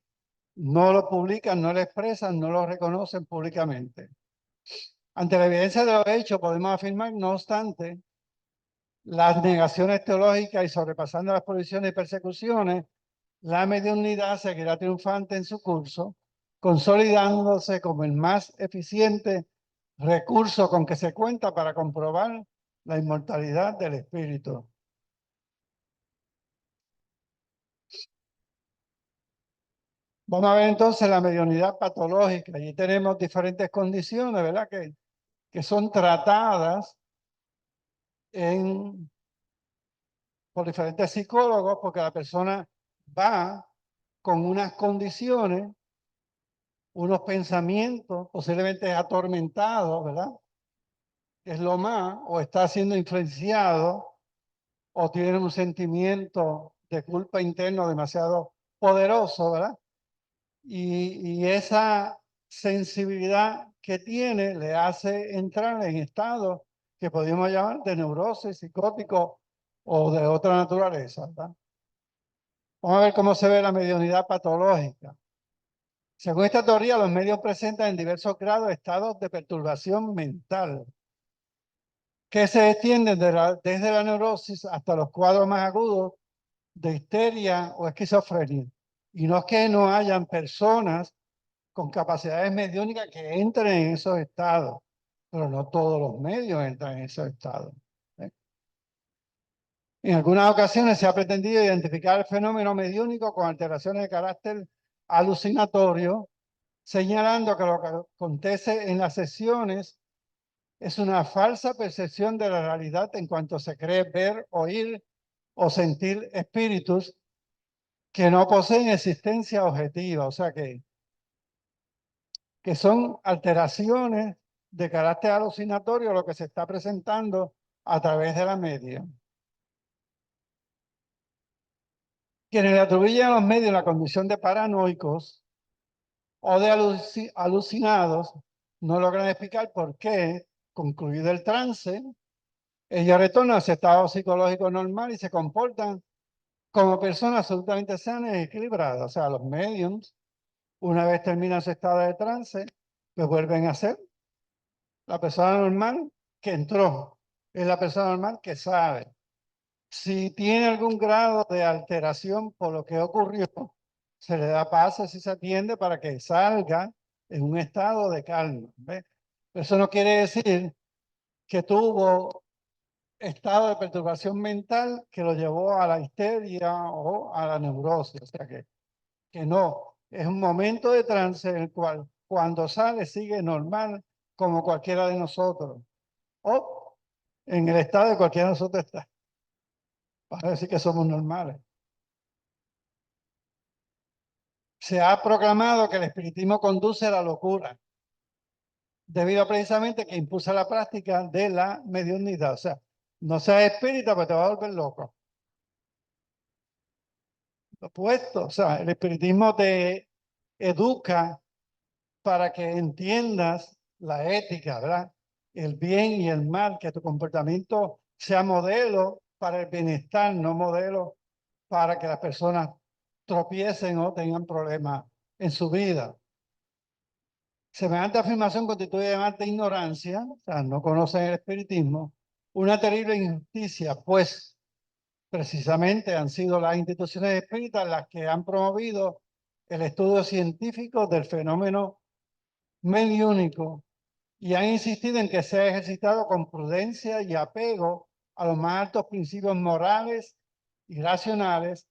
no lo publican, no lo expresan, no lo reconocen públicamente. Ante la evidencia de los hechos, podemos afirmar, no obstante, las negaciones teológicas y sobrepasando las prohibiciones y persecuciones, la mediunidad seguirá triunfante en su curso, consolidándose como el más eficiente recurso con que se cuenta para comprobar la inmortalidad del espíritu. Vamos a ver entonces la mediunidad patológica. Allí tenemos diferentes condiciones, ¿verdad?, que son tratadas por diferentes psicólogos, porque la persona va con unas condiciones, unos pensamientos, posiblemente atormentados, ¿verdad? Es lo más, o está siendo influenciado, o tiene un sentimiento de culpa interno demasiado poderoso, ¿verdad? Y esa sensibilidad que tiene le hace entrar en estados que podríamos llamar de neurosis, psicótico o de otra naturaleza, ¿verdad? Vamos a ver cómo se ve la mediunidad patológica. Según esta teoría, los medios presentan en diversos grados estados de perturbación mental que se extienden desde la neurosis hasta los cuadros más agudos de histeria o esquizofrenia. Y no es que no hayan personas con capacidades mediúnicas que entren en esos estados, pero no todos los medios entran en esos estados. En algunas ocasiones se ha pretendido identificar el fenómeno mediúnico con alteraciones de carácter alucinatorio, señalando que lo que acontece en las sesiones es una falsa percepción de la realidad en cuanto se cree ver, oír o sentir espíritus que no poseen existencia objetiva, o sea que son alteraciones de carácter alucinatorio lo que se está presentando a través de la medium. Quienes le atribuyen a los medios la condición de paranoicos o de alucinados no logran explicar por qué, concluido el trance, ellos retornan a su estado psicológico normal y se comportan como personas absolutamente sanas y equilibradas. O sea, los mediums, una vez terminan su estado de trance, pues vuelven a ser la persona normal que entró. Es la persona normal que sabe. Si tiene algún grado de alteración por lo que ocurrió, se le da paso si se atiende para que salga en un estado de calma. ¿Ve? Eso no quiere decir que tuvo estado de perturbación mental que lo llevó a la histeria o a la neurosis. O sea que no, es un momento de trance en el cual cuando sale sigue normal como cualquiera de nosotros. O en el estado de cualquiera de nosotros está. Para decir que somos normales. Se ha proclamado que el espiritismo conduce a la locura, debido precisamente que impulsa la práctica de la mediunidad. O sea, no seas espírita, pues te va a volver loco. Lo opuesto, o sea, el espiritismo te educa para que entiendas la ética, ¿verdad? El bien y el mal, que tu comportamiento sea modelo para el bienestar, no modelo para que las personas tropiecen o tengan problemas en su vida. Semejante afirmación constituye además de ignorancia, o sea, no conocen el espiritismo, una terrible injusticia, pues precisamente han sido las instituciones espíritas las que han promovido el estudio científico del fenómeno mediúnico y han insistido en que sea ejercitado con prudencia y apego a los más altos principios morales y racionales,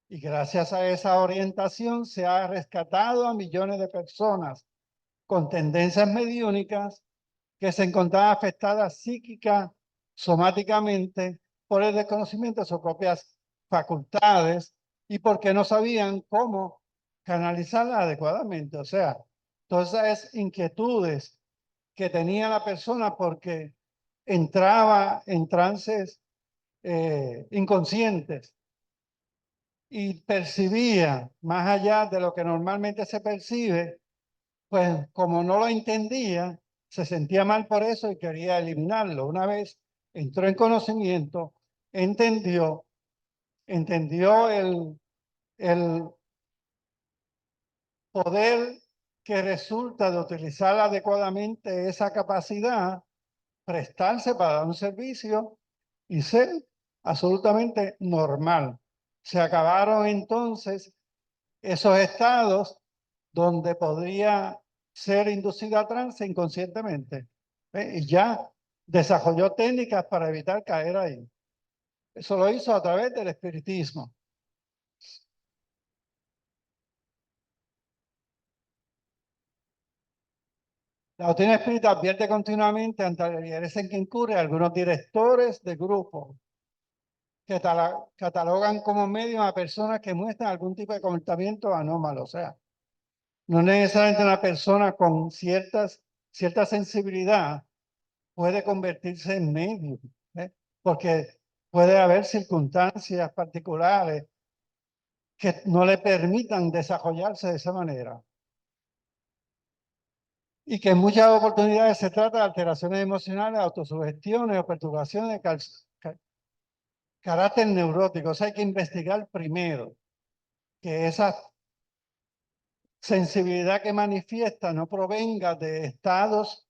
y gracias a esa orientación se ha rescatado a millones de personas con tendencias mediúnicas que se encontraban afectadas psíquica, somáticamente, por el desconocimiento de sus propias facultades y porque no sabían cómo canalizarlas adecuadamente. O sea, todas esas inquietudes que tenía la persona porque entraba en trances inconscientes y percibía más allá de lo que normalmente se percibe, pues como no lo entendía, se sentía mal por eso y quería eliminarlo. Una vez entró en conocimiento, entendió el poder que resulta de utilizar adecuadamente esa capacidad, prestarse para dar un servicio y ser absolutamente normal. Se acabaron entonces esos estados donde podría ser inducida a trance inconscientemente. Y ya desarrolló técnicas para evitar caer ahí. Eso lo hizo a través del espiritismo. La doctrina espírita advierte continuamente ante la ligereza en que incurre algunos directores de grupos que catalogan como medio a personas que muestran algún tipo de comportamiento anómalo. O sea, no necesariamente una persona con cierta sensibilidad puede convertirse en medio, ¿eh? Porque puede haber circunstancias particulares que no le permitan desarrollarse de esa manera. Y que en muchas oportunidades se trata de alteraciones emocionales, autosugestiones o perturbaciones de carácter neurótico. O sea, hay que investigar primero que esa sensibilidad que manifiesta no provenga de estados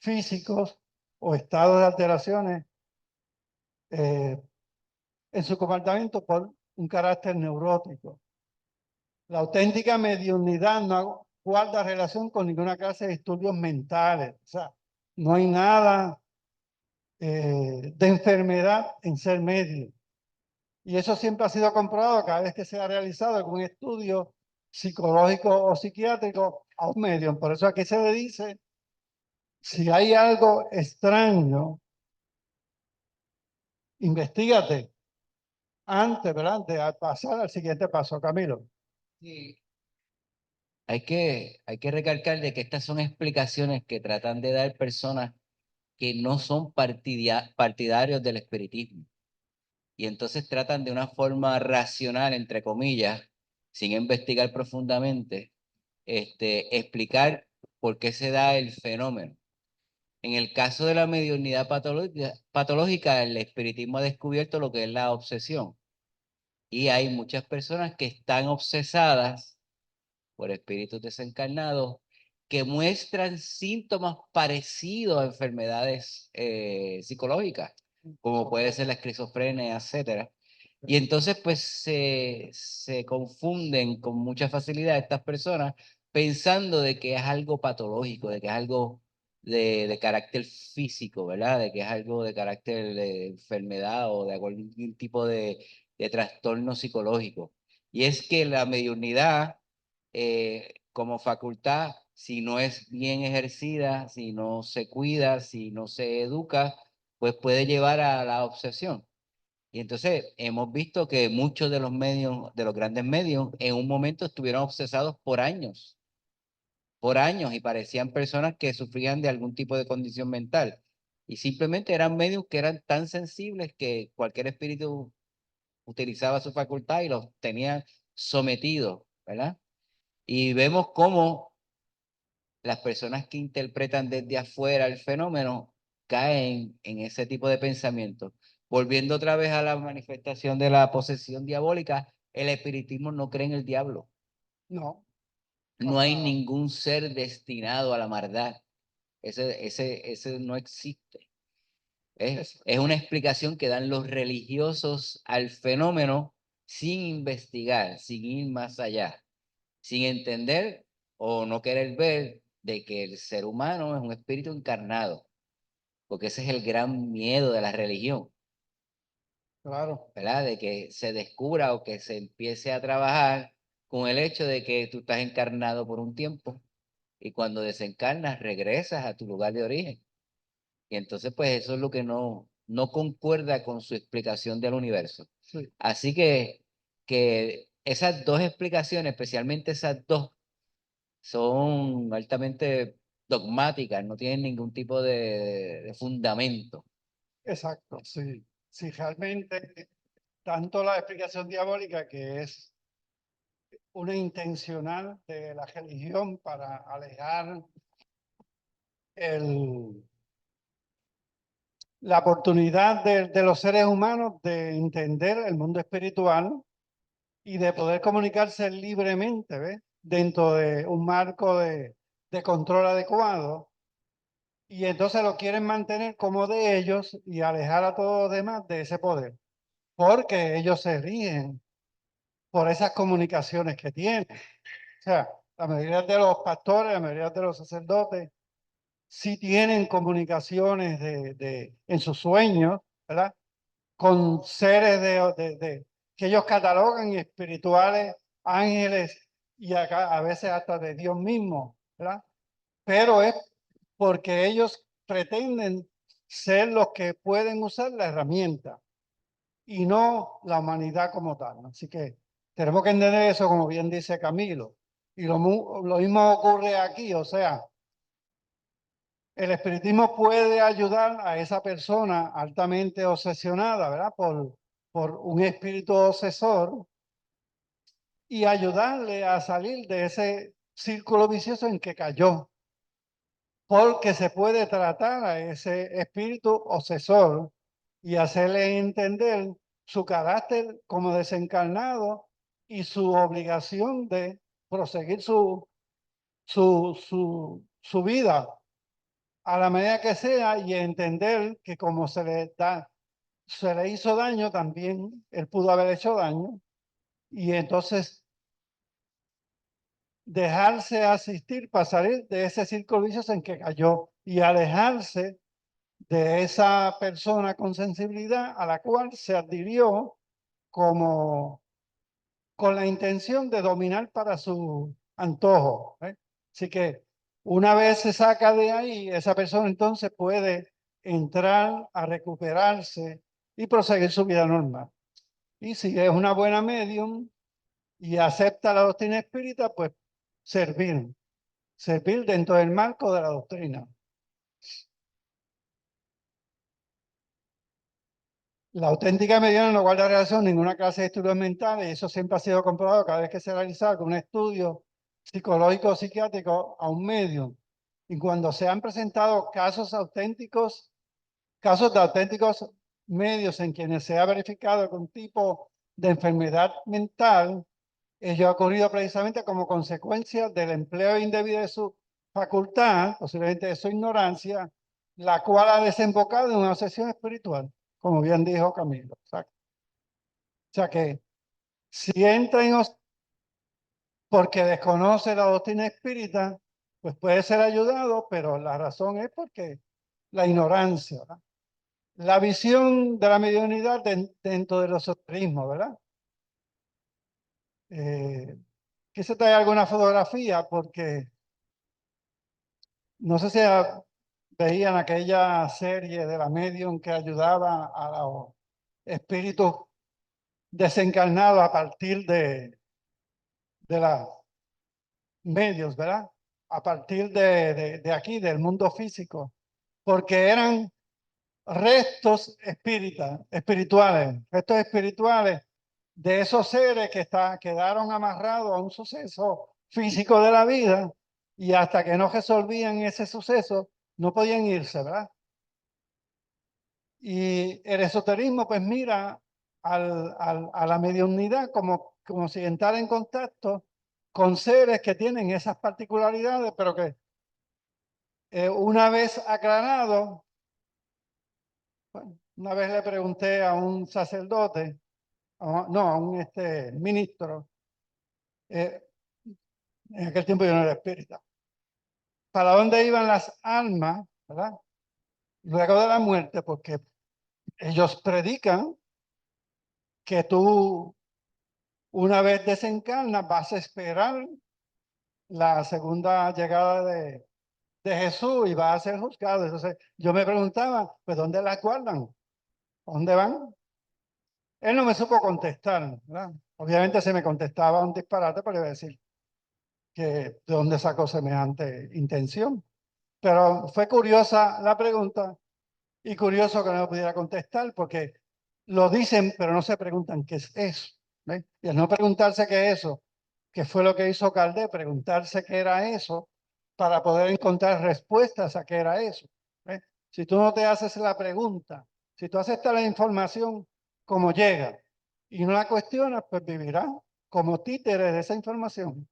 físicos o estados de alteraciones en su comportamiento por un carácter neurótico. La auténtica mediunidad no guarda relación con ninguna clase de estudios mentales. O sea, no hay nada de enfermedad en ser medio. Y eso siempre ha sido comprobado cada vez que se ha realizado algún estudio psicológico o psiquiátrico a un medium. Por eso aquí se le dice, si hay algo extraño, investigate antes, ¿verdad? De pasar al siguiente paso, Camilo. Sí. hay que recalcar de que estas son explicaciones que tratan de dar personas que no son partidarios del espiritismo. Y entonces tratan de una forma racional, entre comillas, sin investigar profundamente, explicar por qué se da el fenómeno. En el caso de la mediunidad patológica, el espiritismo ha descubierto lo que es la obsesión. Y hay muchas personas que están obsesadas por espíritus desencarnados que muestran síntomas parecidos a enfermedades psicológicas, como puede ser la esquizofrenia, etcétera. Y entonces, pues, se confunden con mucha facilidad estas personas pensando de que es algo patológico, de que es algo de carácter físico, ¿verdad? De que es algo de carácter de enfermedad o de algún tipo de trastorno psicológico. Y es que la mediunidad, como facultad, si no es bien ejercida, si no se cuida, si no se educa, pues puede llevar a la obsesión. Y entonces hemos visto que muchos de los medios, de los grandes medios, en un momento estuvieron obsesados por años, y parecían personas que sufrían de algún tipo de condición mental. Y simplemente eran medios que eran tan sensibles que cualquier espíritu utilizaba su facultad y los tenía sometidos, ¿verdad? Y vemos cómo las personas que interpretan desde afuera el fenómeno caen en ese tipo de pensamiento. Volviendo otra vez a la manifestación de la posesión diabólica, el espiritismo no cree en el diablo. No, No para hay nada. ningún ser destinado a la maldad. Ese no existe. Es una explicación que dan los religiosos al fenómeno sin investigar, sin ir más allá, sin entender o no querer ver de que el ser humano es un espíritu encarnado, porque ese es el gran miedo de la religión, Claro, ¿verdad? De que se descubra o que se empiece a trabajar con el hecho de que tú estás encarnado por un tiempo y cuando desencarnas regresas a tu lugar de origen. Y entonces, pues eso es lo que no concuerda con su explicación del universo. sí, Así que esas dos explicaciones, especialmente esas dos, son altamente dogmáticas, no tienen ningún tipo de fundamento. exacto, sí. Sí, realmente, tanto la explicación diabólica que es una intencional de la religión para alejar el, la oportunidad de los seres humanos de entender el mundo espiritual y de poder comunicarse libremente, ¿ves? Dentro de un marco de control adecuado. Y entonces lo quieren mantener como de ellos y alejar a todos los demás de ese poder, porque ellos se rigen por esas comunicaciones que tienen. O sea, la mayoría de los pastores, la mayoría de los sacerdotes, sí tienen comunicaciones en sus sueños, ¿verdad? Con seres que ellos catalogan espirituales, ángeles y acá, a veces hasta de Dios mismo, ¿verdad? Pero es porque ellos pretenden ser los que pueden usar la herramienta y no la humanidad como tal. Así que tenemos que entender eso, como bien dice Camilo. Y lo mismo ocurre aquí, o sea, el espiritismo puede ayudar a esa persona altamente obsesionada, ¿verdad? Por un espíritu obsesor y ayudarle a salir de ese círculo vicioso en que cayó, porque se puede tratar a ese espíritu obsesor y hacerle entender su carácter como desencarnado y su obligación de proseguir su vida a la medida que sea y entender que como se le hizo daño, también él pudo haber hecho daño y entonces dejarse asistir para salir de ese círculo vicioso en que cayó y alejarse de esa persona con sensibilidad a la cual se adhirió como con la intención de dominar para su antojo, ¿eh? Así que una vez se saca de ahí, esa persona entonces puede entrar a recuperarse y proseguir su vida normal. Y si es una buena medium y acepta la doctrina espírita, pues servir. Servir dentro del marco de la doctrina. La auténtica mediana no guarda relación ninguna clase de estudios mentales y eso siempre ha sido comprobado cada vez que se realiza un estudio psicológico o psiquiátrico a un medio. Y cuando se han presentado casos de auténticos medios en quienes se ha verificado algún tipo de enfermedad mental, ello ha ocurrido precisamente como consecuencia del empleo indebido de su facultad, posiblemente de su ignorancia, la cual ha desembocado en una obsesión espiritual, como bien dijo Camilo. O sea que si entra porque desconoce la doctrina espírita, pues puede ser ayudado, pero la razón es porque la ignorancia, ¿verdad? La visión de la mediunidad dentro del esoterismo, ¿verdad? Quise traer alguna fotografía porque no sé si veían aquella serie de la medium que ayudaba a los espíritus desencarnados a partir de los medios, ¿verdad? A partir de aquí, del mundo físico, porque eran restos espirituales de esos seres que quedaron amarrados a un suceso físico de la vida y hasta que no resolvían ese suceso no podían irse, ¿verdad? Y el esoterismo pues mira a la mediunidad como si entrara en contacto con seres que tienen esas particularidades, pero que una vez aclarado, bueno, una vez le pregunté a un sacerdote, no, a un ministro, en aquel tiempo yo no era espírita, ¿para dónde iban las almas, verdad? Luego de la muerte, porque ellos predican que tú, una vez desencarnas, vas a esperar la segunda llegada de Jesús y vas a ser juzgado. Entonces yo me preguntaba, pues ¿dónde las guardan? ¿Dónde van? Él no me supo contestar, ¿verdad? Obviamente se me contestaba un disparate, pero iba a decir que de dónde sacó semejante intención. Pero fue curiosa la pregunta y curioso que no me pudiera contestar porque lo dicen, pero no se preguntan qué es eso. ¿Ves? Y al no preguntarse qué es eso, que fue lo que hizo Caldé, preguntarse qué era eso para poder encontrar respuestas a qué era eso. ¿Ves? Si tú no te haces la pregunta, si tú aceptas la información como llega y no la cuestionas, pues vivirás como títere de esa información.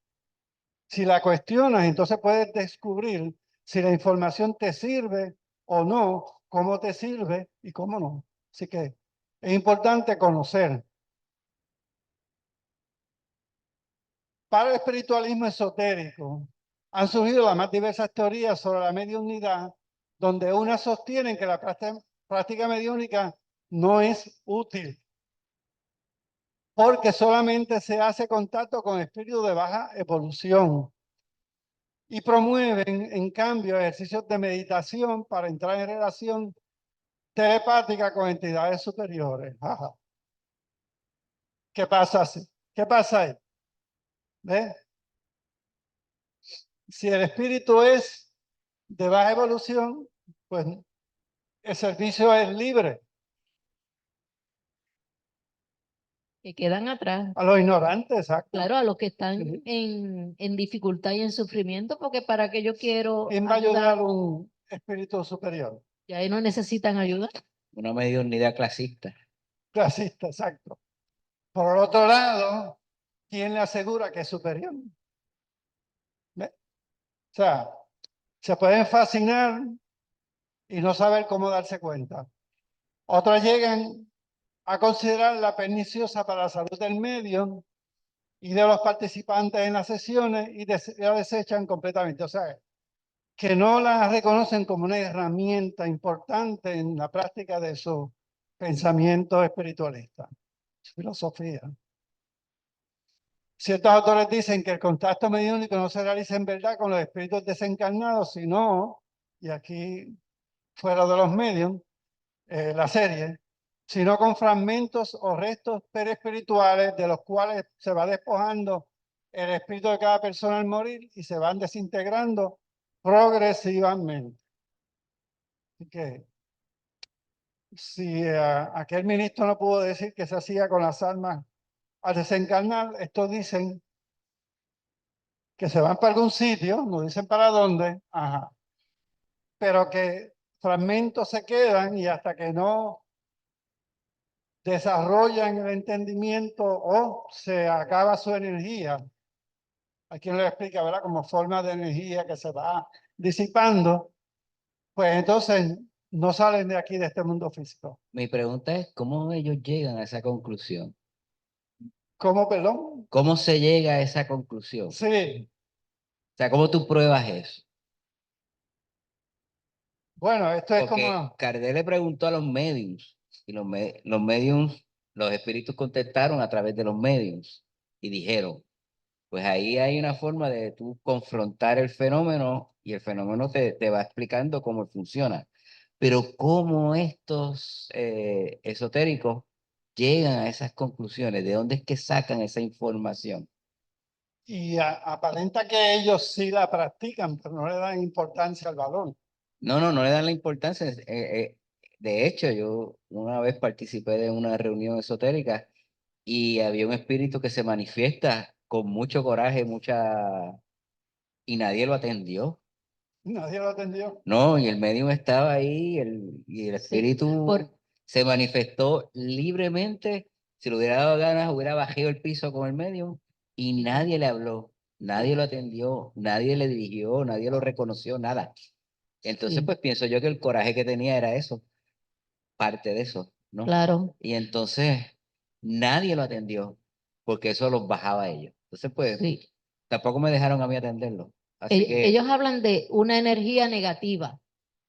Si la cuestionas, entonces puedes descubrir si la información te sirve o no, cómo te sirve y cómo no. Así que es importante conocer. Para el espiritualismo esotérico han surgido las más diversas teorías sobre la mediunidad, donde unas sostienen que la práctica mediúnica no es útil, porque solamente se hace contacto con espíritus de baja evolución. Y promueven, en cambio, ejercicios de meditación para entrar en relación telepática con entidades superiores. Ajá. ¿Qué pasa así? ¿Qué pasa ahí? ¿Ves? Si el espíritu es de baja evolución, pues el servicio es libre. Que quedan atrás. A los ignorantes, exacto. Claro, a los que están Sí. en dificultad y en sufrimiento, porque para que yo quiero ¿Quién va a ayudar ayudar, a un espíritu superior? y ahí no necesitan ayuda. Una mediunidad clasista. Clasista, exacto. Por el otro lado, ¿quién le asegura que es superior? ¿Ves? O sea, se pueden fascinar y no saber cómo darse cuenta. Otras llegan a considerarla perniciosa para la salud del medio y de los participantes en las sesiones y la desechan completamente. O sea, que no la reconocen como una herramienta importante en la práctica de su pensamiento espiritualista, su filosofía. Ciertos autores dicen que el contacto mediúnico no se realiza en verdad con los espíritus desencarnados, sino, y aquí fuera de los medios, la serie, sino con fragmentos o restos perespirituales de los cuales se va despojando el espíritu de cada persona al morir y se van desintegrando progresivamente. Así que si aquel ministro no pudo decir que se hacía con las almas al desencarnar, estos dicen que se van para algún sitio, no dicen para dónde, ajá, pero que fragmentos se quedan y hasta que no desarrollan el entendimiento o se acaba su energía, a quien le explica, ¿verdad? Como forma de energía que se va disipando, pues entonces no salen de aquí, de este mundo físico. Mi pregunta es, ¿cómo ellos llegan a esa conclusión? ¿Cómo, perdón? ¿Cómo se llega a esa conclusión? O Sí, sea, ¿cómo tú pruebas eso? bueno, esto es Porque como, Kardec le preguntó a los mediums y los mediums, los espíritus contestaron a través de los mediums y dijeron, pues ahí hay una forma de tú confrontar el fenómeno y el fenómeno te va explicando cómo funciona. Pero cómo estos esotéricos llegan a esas conclusiones, ¿de dónde es que sacan esa información? y aparenta que ellos sí la practican, pero no le dan importancia al valor. No le dan la importancia. De hecho, yo una vez participé de una reunión esotérica y había un espíritu que se manifiesta con mucho coraje, y nadie lo atendió. Nadie lo atendió. No, y el medium estaba ahí y el Sí, espíritu se manifestó libremente. Si le hubiera dado ganas, hubiera bajado el piso con el medium y nadie le habló, nadie lo atendió, nadie le dirigió, nadie lo reconoció, nada. Entonces, sí, pues pienso yo que el coraje que tenía era eso, parte de eso, ¿no? claro. Y entonces nadie lo atendió porque eso los bajaba a ellos. Entonces, pues Sí. tampoco me dejaron a mí atenderlo. Así que, Ellos hablan de una energía negativa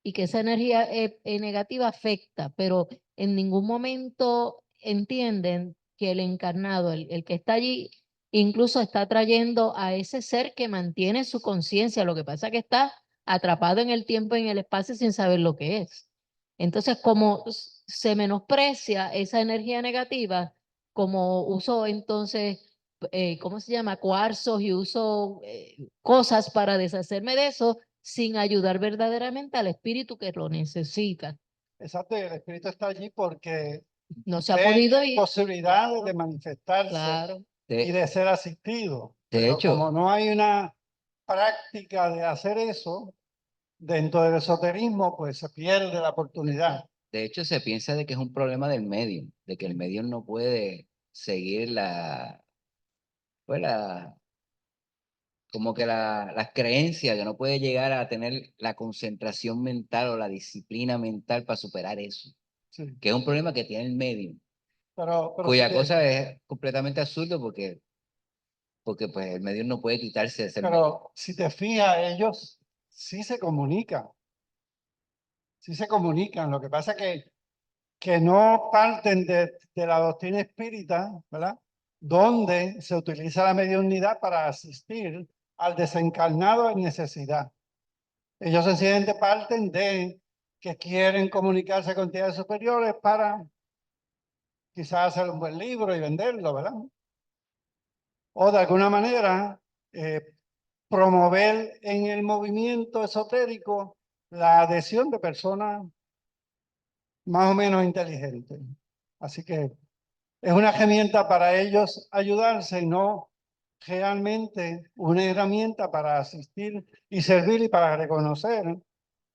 y que esa energía negativa afecta, pero en ningún momento entienden que el encarnado, el que está allí, incluso está trayendo a ese ser que mantiene su conciencia. Lo que pasa es que está atrapado en el tiempo y en el espacio sin saber lo que es. Entonces, como se menosprecia esa energía negativa, como uso entonces ¿cómo se llama? Cuarzos y uso cosas para deshacerme de eso sin ayudar verdaderamente al espíritu que lo necesita. Exacto, y el espíritu está allí porque No se ha ve podido ir. posibilidades de manifestarse Claro, y de, de ser asistido. de Pero como hecho, no hay una práctica de hacer eso dentro del esoterismo, pues se pierde la oportunidad. De hecho, se piensa de que es un problema del medium, de que el medium no puede seguir pues como que las creencias, que no puede llegar a tener la concentración mental o la disciplina mental para superar eso, Sí. que es un problema que tiene el medium, Pero cuya cosa es completamente absurdo porque pues el medium no puede quitarse de ser medium. pero si te fijas, ellos sí se comunican, sí se comunican. Lo que pasa es que no parten de la doctrina espírita, ¿verdad? Donde se utiliza la mediunidad para asistir al desencarnado en necesidad. Ellos sencillamente parten de que quieren comunicarse con entidades superiores para quizás hacer un buen libro y venderlo, ¿verdad? O de alguna manera eh, promover en el movimiento esotérico la adhesión de personas más o menos inteligentes. Así que es una herramienta para ellos ayudarse y no realmente una herramienta para asistir y servir y para reconocer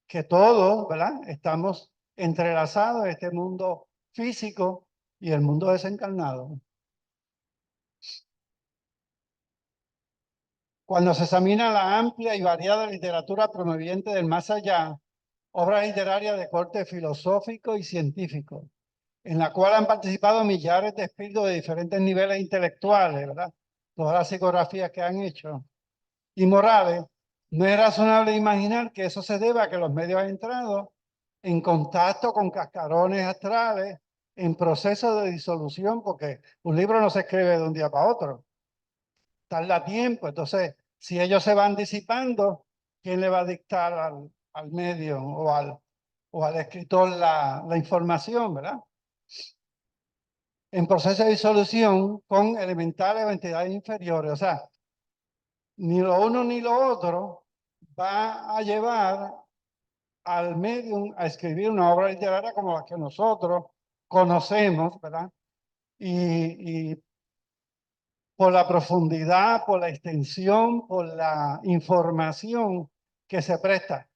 que todos, ¿verdad? Estamos entrelazados en este mundo físico y el mundo desencarnado. Cuando se examina la amplia y variada literatura promoviente del más allá, obra literaria de corte filosófico y científico, en la cual han participado millares de espíritus de diferentes niveles intelectuales, ¿verdad? Todas las psicografías que han hecho, y morales, no es razonable imaginar que eso se deba a que los medios han entrado en contacto con cascarones astrales en proceso de disolución, porque un libro no se escribe de un día para otro, tarda tiempo. Entonces, si ellos se van disipando, ¿quién le va a dictar al medio o al escritor la información, verdad? En proceso de disolución con elementales o entidades inferiores. O sea, Ni lo uno ni lo otro va a llevar al medium a escribir una obra literaria como la que nosotros conocemos, ¿verdad? Y por la profundidad, por la extensión, por la información que se presta.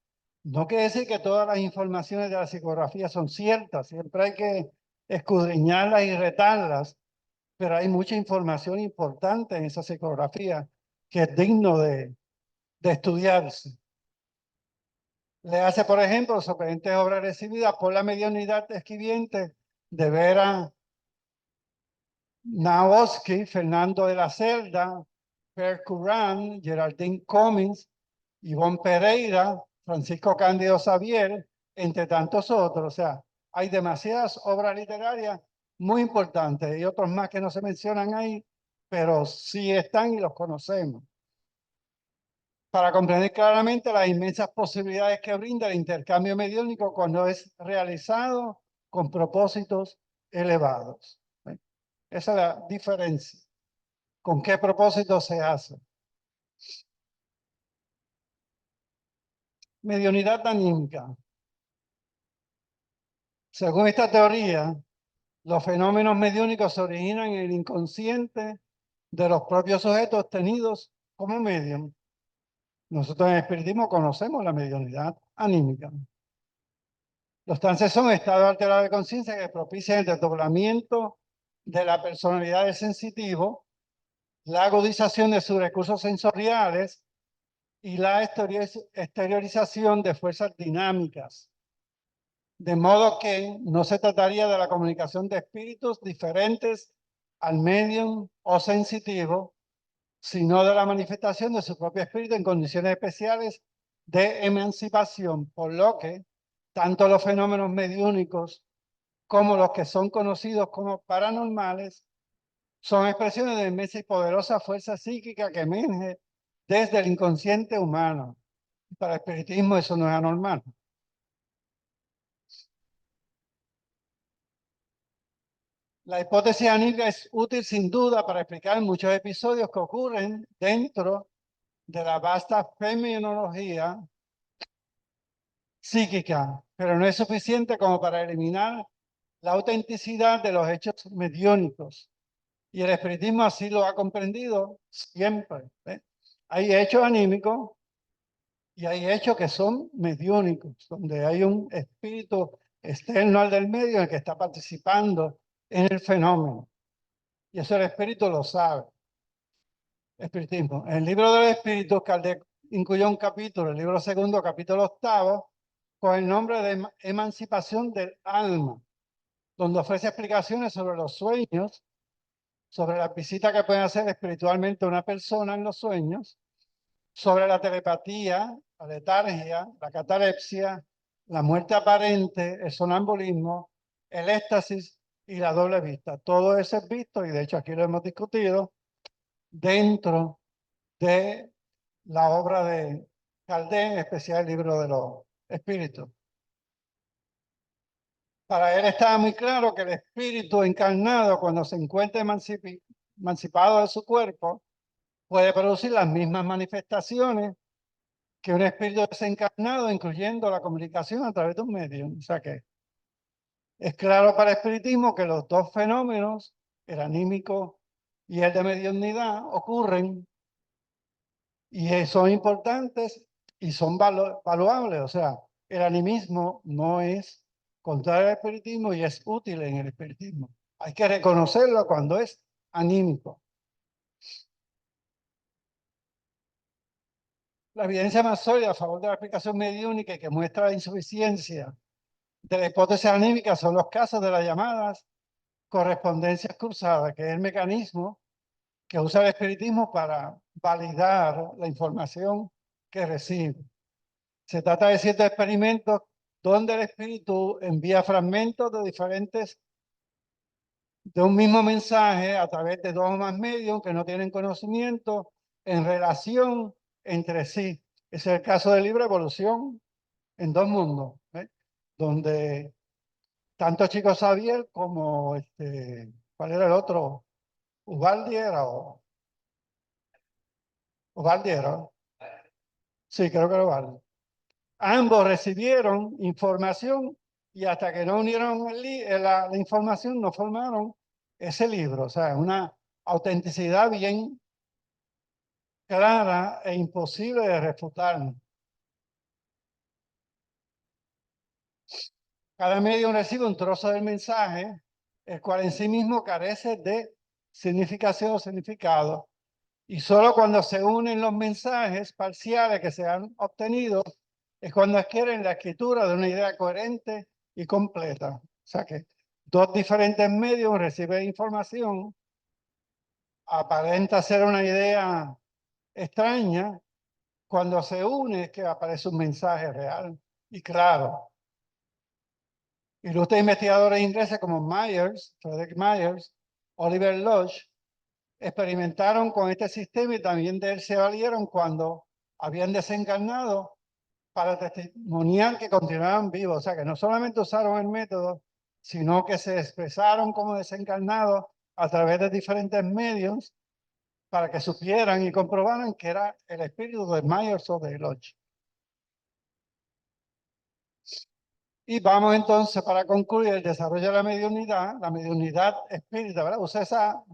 No quiere decir que todas las informaciones de la psicografía son ciertas, siempre hay que escudriñarlas y retarlas, pero hay mucha información importante en esa psicografía que es digno de estudiarse. Le hace, por ejemplo, sorprendentes obras recibidas por la mediunidad escribiente de Vera Naoski, Fernando de la Cerda, Per Curran, Geraldine Cummings, Ivonne Pereira, Francisco Cándido Xavier, entre tantos otros. O sea, hay demasiadas obras literarias muy importantes y otros más que no se mencionan ahí, pero sí están y los conocemos. Para comprender claramente las inmensas posibilidades que brinda el intercambio mediúnico cuando es realizado con propósitos elevados. Esa es la diferencia. ¿Con qué propósito se hace? Mediunidad anímica. Según esta teoría, los fenómenos mediúnicos se originan en el inconsciente de los propios sujetos tenidos como medium. Nosotros en el espiritismo conocemos la mediunidad anímica. Los trances son estados alterados de conciencia que propician el desdoblamiento de la personalidad del sensitivo, la agudización de sus recursos sensoriales y la exteriorización de fuerzas dinámicas. De modo que no se trataría de la comunicación de espíritus diferentes al medium o sensitivo, sino de la manifestación de su propio espíritu en condiciones especiales de emancipación, por lo que tanto los fenómenos mediúnicos como los que son conocidos como paranormales son expresiones de inmensa y poderosa fuerza psíquica que emerge desde el inconsciente humano. Para el espiritismo eso no es anormal. La hipótesis anímica es útil sin duda para explicar muchos episodios que ocurren dentro de la vasta fenomenología psíquica, pero no es suficiente como para eliminar la autenticidad de los hechos mediúnicos. Y el espiritismo así lo ha comprendido siempre. Hay hechos anímicos y hay hechos que son mediúnicos, donde hay un espíritu externo al del medio en el que está participando en el fenómeno. Y eso el espíritu lo sabe. Espiritismo. En el libro de los espíritus, Kardec incluyó un capítulo, el libro segundo, capítulo 8, con el nombre de Emancipación del Alma, donde ofrece explicaciones sobre los sueños, sobre las visitas que pueden hacer espiritualmente una persona en los sueños, sobre la telepatía, la letargia, la catalepsia, la muerte aparente, el sonambulismo, el éxtasis y la doble vista. Todo eso es visto, y de hecho aquí lo hemos discutido, dentro de la obra de Kardec, en especial el libro de los espíritus. Para él estaba muy claro que el espíritu encarnado, cuando se encuentra emancipado de su cuerpo, puede producir las mismas manifestaciones que un espíritu desencarnado, incluyendo la comunicación a través de un medio. O sea que es claro para el espiritismo que los dos fenómenos, el anímico y el de mediunidad, ocurren y son importantes y son valuables. O sea, el animismo no es contrario al espiritismo y es útil en el espiritismo. Hay que reconocerlo cuando es anímico. La evidencia más sólida a favor de la explicación mediúnica y que muestra la insuficiencia de la hipótesis anímica son los casos de las llamadas correspondencias cruzadas, que es el mecanismo que usa el espiritismo para validar la información que recibe. Se trata de ciertos experimentos donde el espíritu envía fragmentos de un mismo mensaje a través de dos o más medios que no tienen conocimiento en relación entre sí. Ese es el caso de Libre Evolución en Dos Mundos, donde tanto Chico Xavier como ¿cuál era el otro? Ubaldi era Ovaldi era. Sí, creo que era Ovaldi. Ambos recibieron información y hasta que no unieron la información no formaron ese libro. O sea, una autenticidad bien clara e imposible de refutar. Cada medio recibe un trozo del mensaje, el cual en sí mismo carece de significación o significado. Y solo cuando se unen los mensajes parciales que se han obtenido es cuando adquieren la escritura de una idea coherente y completa. O sea que dos diferentes medios reciben información, aparenta ser una idea extraña, cuando se une es que aparece un mensaje real y claro. Ilustres investigadores ingleses como Myers, Frederick Myers, Oliver Lodge, experimentaron con este sistema y también de él se valieron cuando habían desencarnado para testimoniar que continuaban vivos. O sea, que no solamente usaron el método, sino que se expresaron como desencarnados a través de diferentes medios para que supieran y comprobaran que era el espíritu de Myers o de Lodge. Y vamos entonces para concluir el desarrollo de la mediunidad espírita, ¿verdad? Usa esa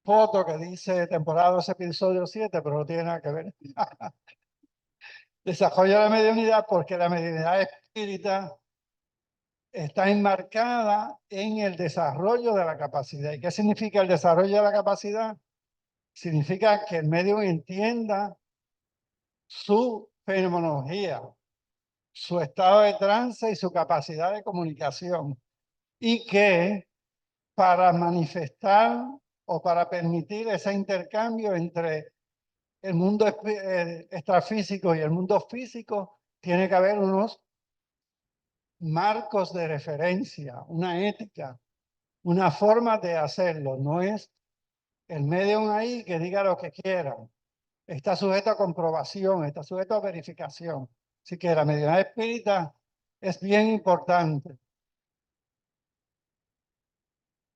foto que dice temporada 2, episodio 7, pero no tiene nada que ver. Desarrollo de la mediunidad porque la mediunidad espírita está enmarcada en el desarrollo de la capacidad. ¿Y qué significa el desarrollo de la capacidad? Significa que el medium entienda su fenomenología, su estado de trance y su capacidad de comunicación. Y que para manifestar o para permitir ese intercambio entre el mundo extrafísico y el mundo físico, tiene que haber unos marcos de referencia, una ética, una forma de hacerlo. No es el medium ahí que diga lo que quiera. Está sujeto a comprobación, está sujeto a verificación. Así que la mediunidad espírita es bien importante.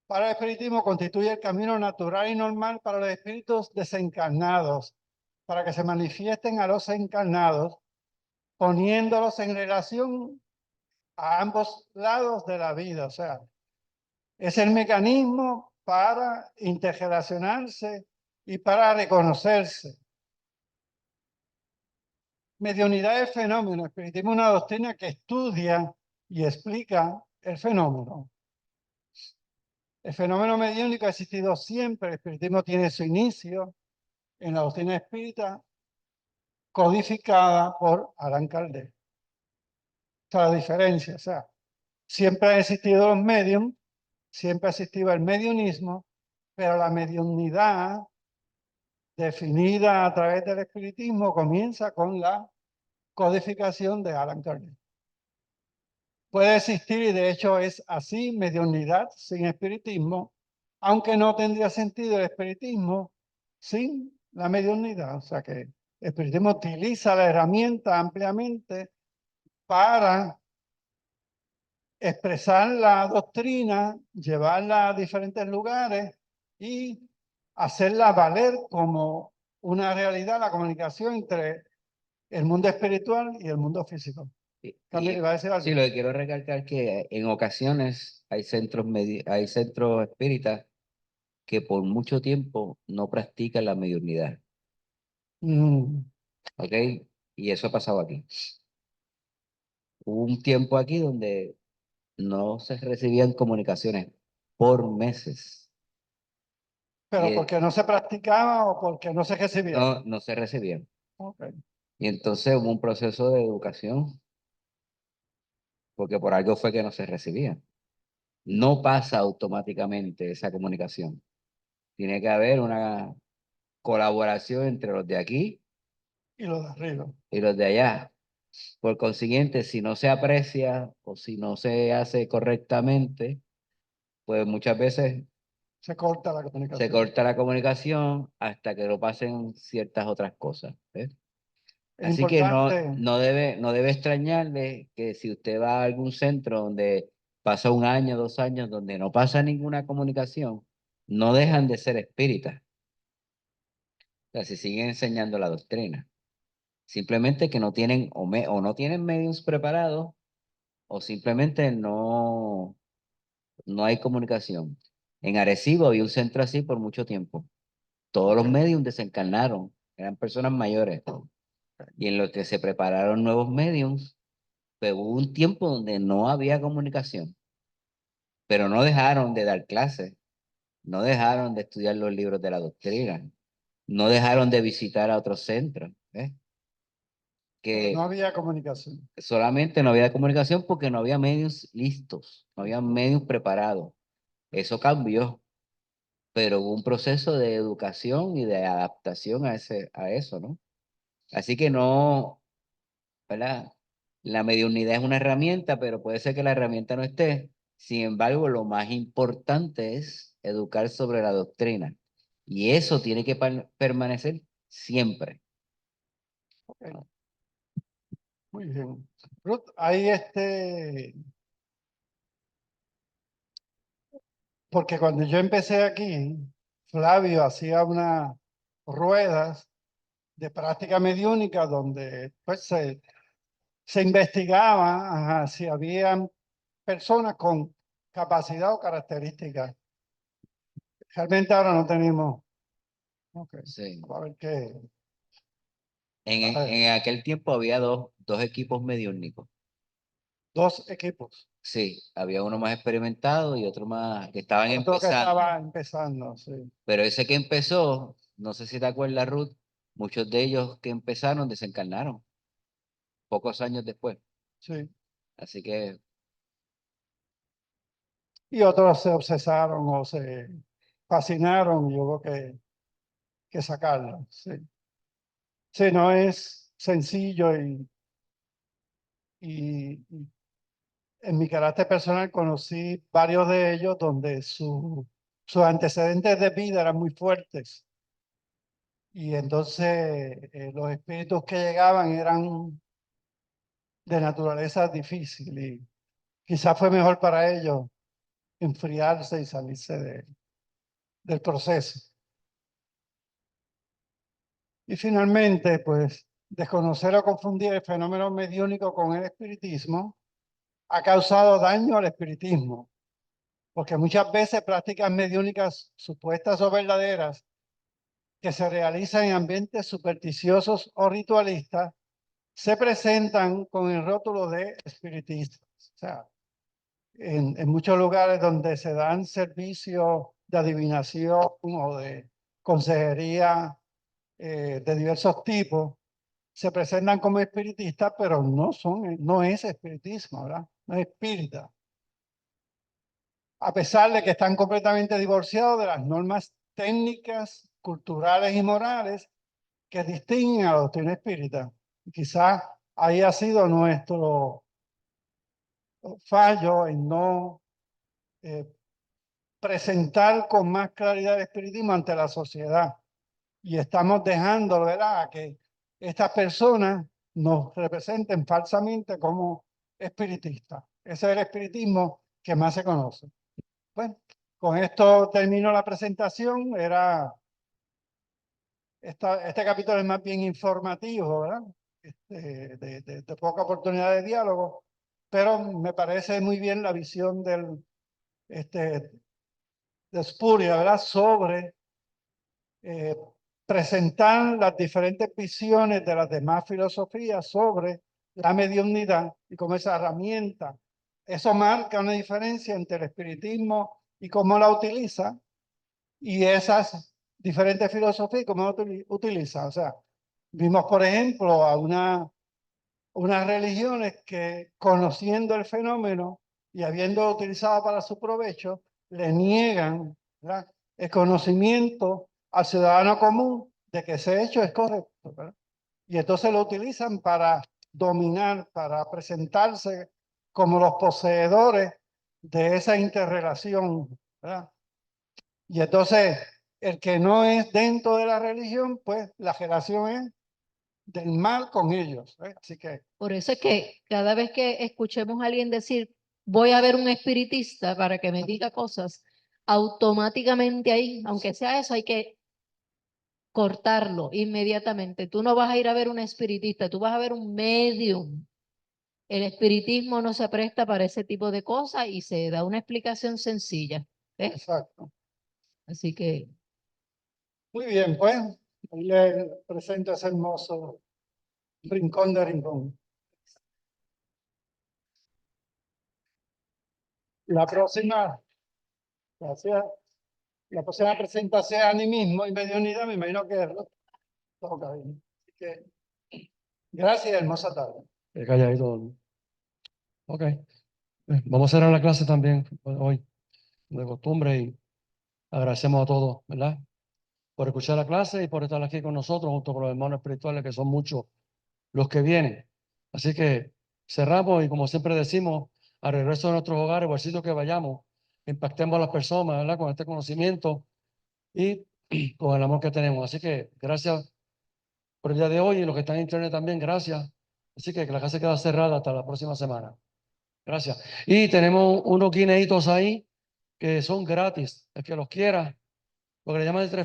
Para el espiritismo constituye el camino natural y normal para los espíritus desencarnados, para que se manifiesten a los encarnados, poniéndolos en relación a ambos lados de la vida. O sea, es el mecanismo para interrelacionarse y para reconocerse. Mediunidad del fenómeno. El espiritismo es una doctrina que estudia y explica el fenómeno. El fenómeno mediúnico ha existido siempre. El espiritismo tiene su inicio en la doctrina espírita codificada por Allan Kardec. O sea, la diferencia, o sea, siempre han existido los mediums, siempre ha existido el mediunismo, pero la mediunidad definida a través del espiritismo comienza con la codificación de Allan Kardec. Puede existir, y de hecho es así, mediunidad sin espiritismo, aunque no tendría sentido el espiritismo sin la mediunidad. O sea que el espiritismo utiliza la herramienta ampliamente para expresar la doctrina, llevarla a diferentes lugares y hacerla valer como una realidad, la comunicación entre el mundo espiritual y el mundo físico. Camilo, ¿iba a decir algo? Sí, lo que quiero recalcar que en ocasiones hay hay centros espíritas que por mucho tiempo no practican la mediunidad, Mm, ¿ok? Y eso ha pasado aquí. Hubo un tiempo aquí donde no se recibían comunicaciones por meses. pero porque no se practicaba o porque no se recibía. No se recibían. Okay. Y entonces hubo un proceso de educación, porque por algo fue que no se recibían. No pasa automáticamente esa comunicación. Tiene que haber una colaboración entre los de aquí Y lo de arriba. y los de allá. Por consiguiente, si no se aprecia o si no se hace correctamente, pues muchas veces Se corta la se comunicación. corta la comunicación hasta que no pasen ciertas otras cosas. ¿Ves? Es Así que importante. no debe extrañarle que si usted va a algún centro donde pasa un año, 2 años, donde no pasa ninguna comunicación, no dejan de ser espíritas. sea, se siguen enseñando la doctrina. Simplemente que no tienen o no tienen medios preparados o simplemente no hay comunicación. En Arecibo había un centro así por mucho tiempo. Todos los medios desencarnaron, eran personas mayores. Y en lo que se prepararon nuevos medios, pues hubo un tiempo donde no había comunicación, pero no dejaron de dar clases, no dejaron de estudiar los libros de la doctrina, no dejaron de visitar a otros centros, ¿ves? Pero no Que había comunicación. solamente no había comunicación porque no había medios listos, no había medios preparados. Eso cambió, pero hubo un proceso de educación y de adaptación a eso, ¿no? Así que no, ¿verdad? La mediunidad es una herramienta, pero puede ser que la herramienta no esté. Sin embargo, lo más importante es educar sobre la doctrina. Y eso tiene que permanecer siempre. Ok, muy bien. Ruth, hay porque cuando yo empecé aquí, Flavio hacía unas ruedas de práctica mediúnica donde pues se investigaba ajá, si habían personas con capacidad o características. Realmente ahora no tenemos. Ok, Sí. a ver qué. En, A ver, en aquel tiempo había dos equipos mediúnicos. dos equipos. Sí, había uno más experimentado y otro más que estaban Otro que empezando. estaba empezando, sí. Pero ese que empezó, no sé si te acuerdas, Ruth, muchos de ellos que empezaron desencarnaron pocos años después. Sí. Así que Y otros se obsesaron o se fascinaron y hubo que sacarlo. Sí. Sí, no es sencillo y en mi carácter personal conocí varios de ellos donde sus antecedentes de vida eran muy fuertes. Y entonces los espíritus que llegaban eran de naturaleza difícil y quizás fue mejor para ellos enfriarse y salirse del proceso. Y finalmente, pues, desconocer o confundir el fenómeno mediúnico con el espiritismo ha causado daño al espiritismo, porque muchas veces prácticas mediúnicas supuestas o verdaderas que se realizan en ambientes supersticiosos o ritualistas se presentan con el rótulo de espiritistas. O sea, en muchos lugares donde se dan servicios de adivinación o de consejería de diversos tipos, se presentan como espiritistas, pero no es espiritismo, ¿verdad? No es espírita. A pesar de que están completamente divorciados de las normas técnicas, culturales y morales que distinguen a la doctrina espírita. Quizás ahí ha sido nuestro fallo en no eh, presentar con más claridad el espiritismo ante la sociedad. Y estamos dejando, ¿verdad?, que estas personas nos representen falsamente como espiritistas. Ese es el espiritismo que más se conoce. Bueno, con esto termino la presentación. Este capítulo es más bien informativo, ¿verdad? De poca oportunidad de diálogo, pero me parece muy bien la visión de Spuria, ¿verdad? Sobre eh, presentar las diferentes visiones de las demás filosofías sobre la mediunidad y como esa herramienta. Eso marca una diferencia entre el espiritismo y cómo la utiliza y esas diferentes filosofías y cómo la utiliza. O sea, vimos, por ejemplo, a unas religiones que conociendo el fenómeno y habiendo utilizado para su provecho, le niegan, ¿verdad?, el conocimiento al ciudadano común de que ese hecho es correcto, ¿verdad? Y entonces lo utilizan para dominar, para presentarse como los poseedores de esa interrelación, ¿verdad? Y entonces el que no es dentro de la religión, pues la relación es del mal con ellos, ¿eh? Así que Por eso es que cada vez que escuchemos a alguien decir, voy a ver un espiritista para que me diga cosas, automáticamente ahí, aunque sea eso, hay que cortarlo inmediatamente. Tú no vas a ir a ver un espiritista, tú vas a ver un medium. El espiritismo no se presta para ese tipo de cosas y se da una explicación sencilla. ¿Ves? Exacto. Así que Muy bien, pues, ahí le presento ese hermoso rincón de rincón. La próxima, gracias. La próxima presentación es animismo y mediunidad, me imagino que toca bien. Así que, gracias, hermosa tarde. Calladito. Ok. Vamos a cerrar la clase también hoy, de costumbre, y agradecemos a todos, ¿verdad? Por escuchar la clase y por estar aquí con nosotros, junto con los hermanos espirituales, que son muchos los que vienen. Así que cerramos y, como siempre decimos, al regreso de nuestros hogares o al sitio que vayamos, impactemos a las personas, ¿verdad? Con este conocimiento y con el amor que tenemos. Así que gracias por el día de hoy, y los que están en internet también, gracias. Así que la clase queda cerrada hasta la próxima semana. Gracias. Y tenemos unos guineitos ahí que son gratis. El que los quiera, lo que le llaman el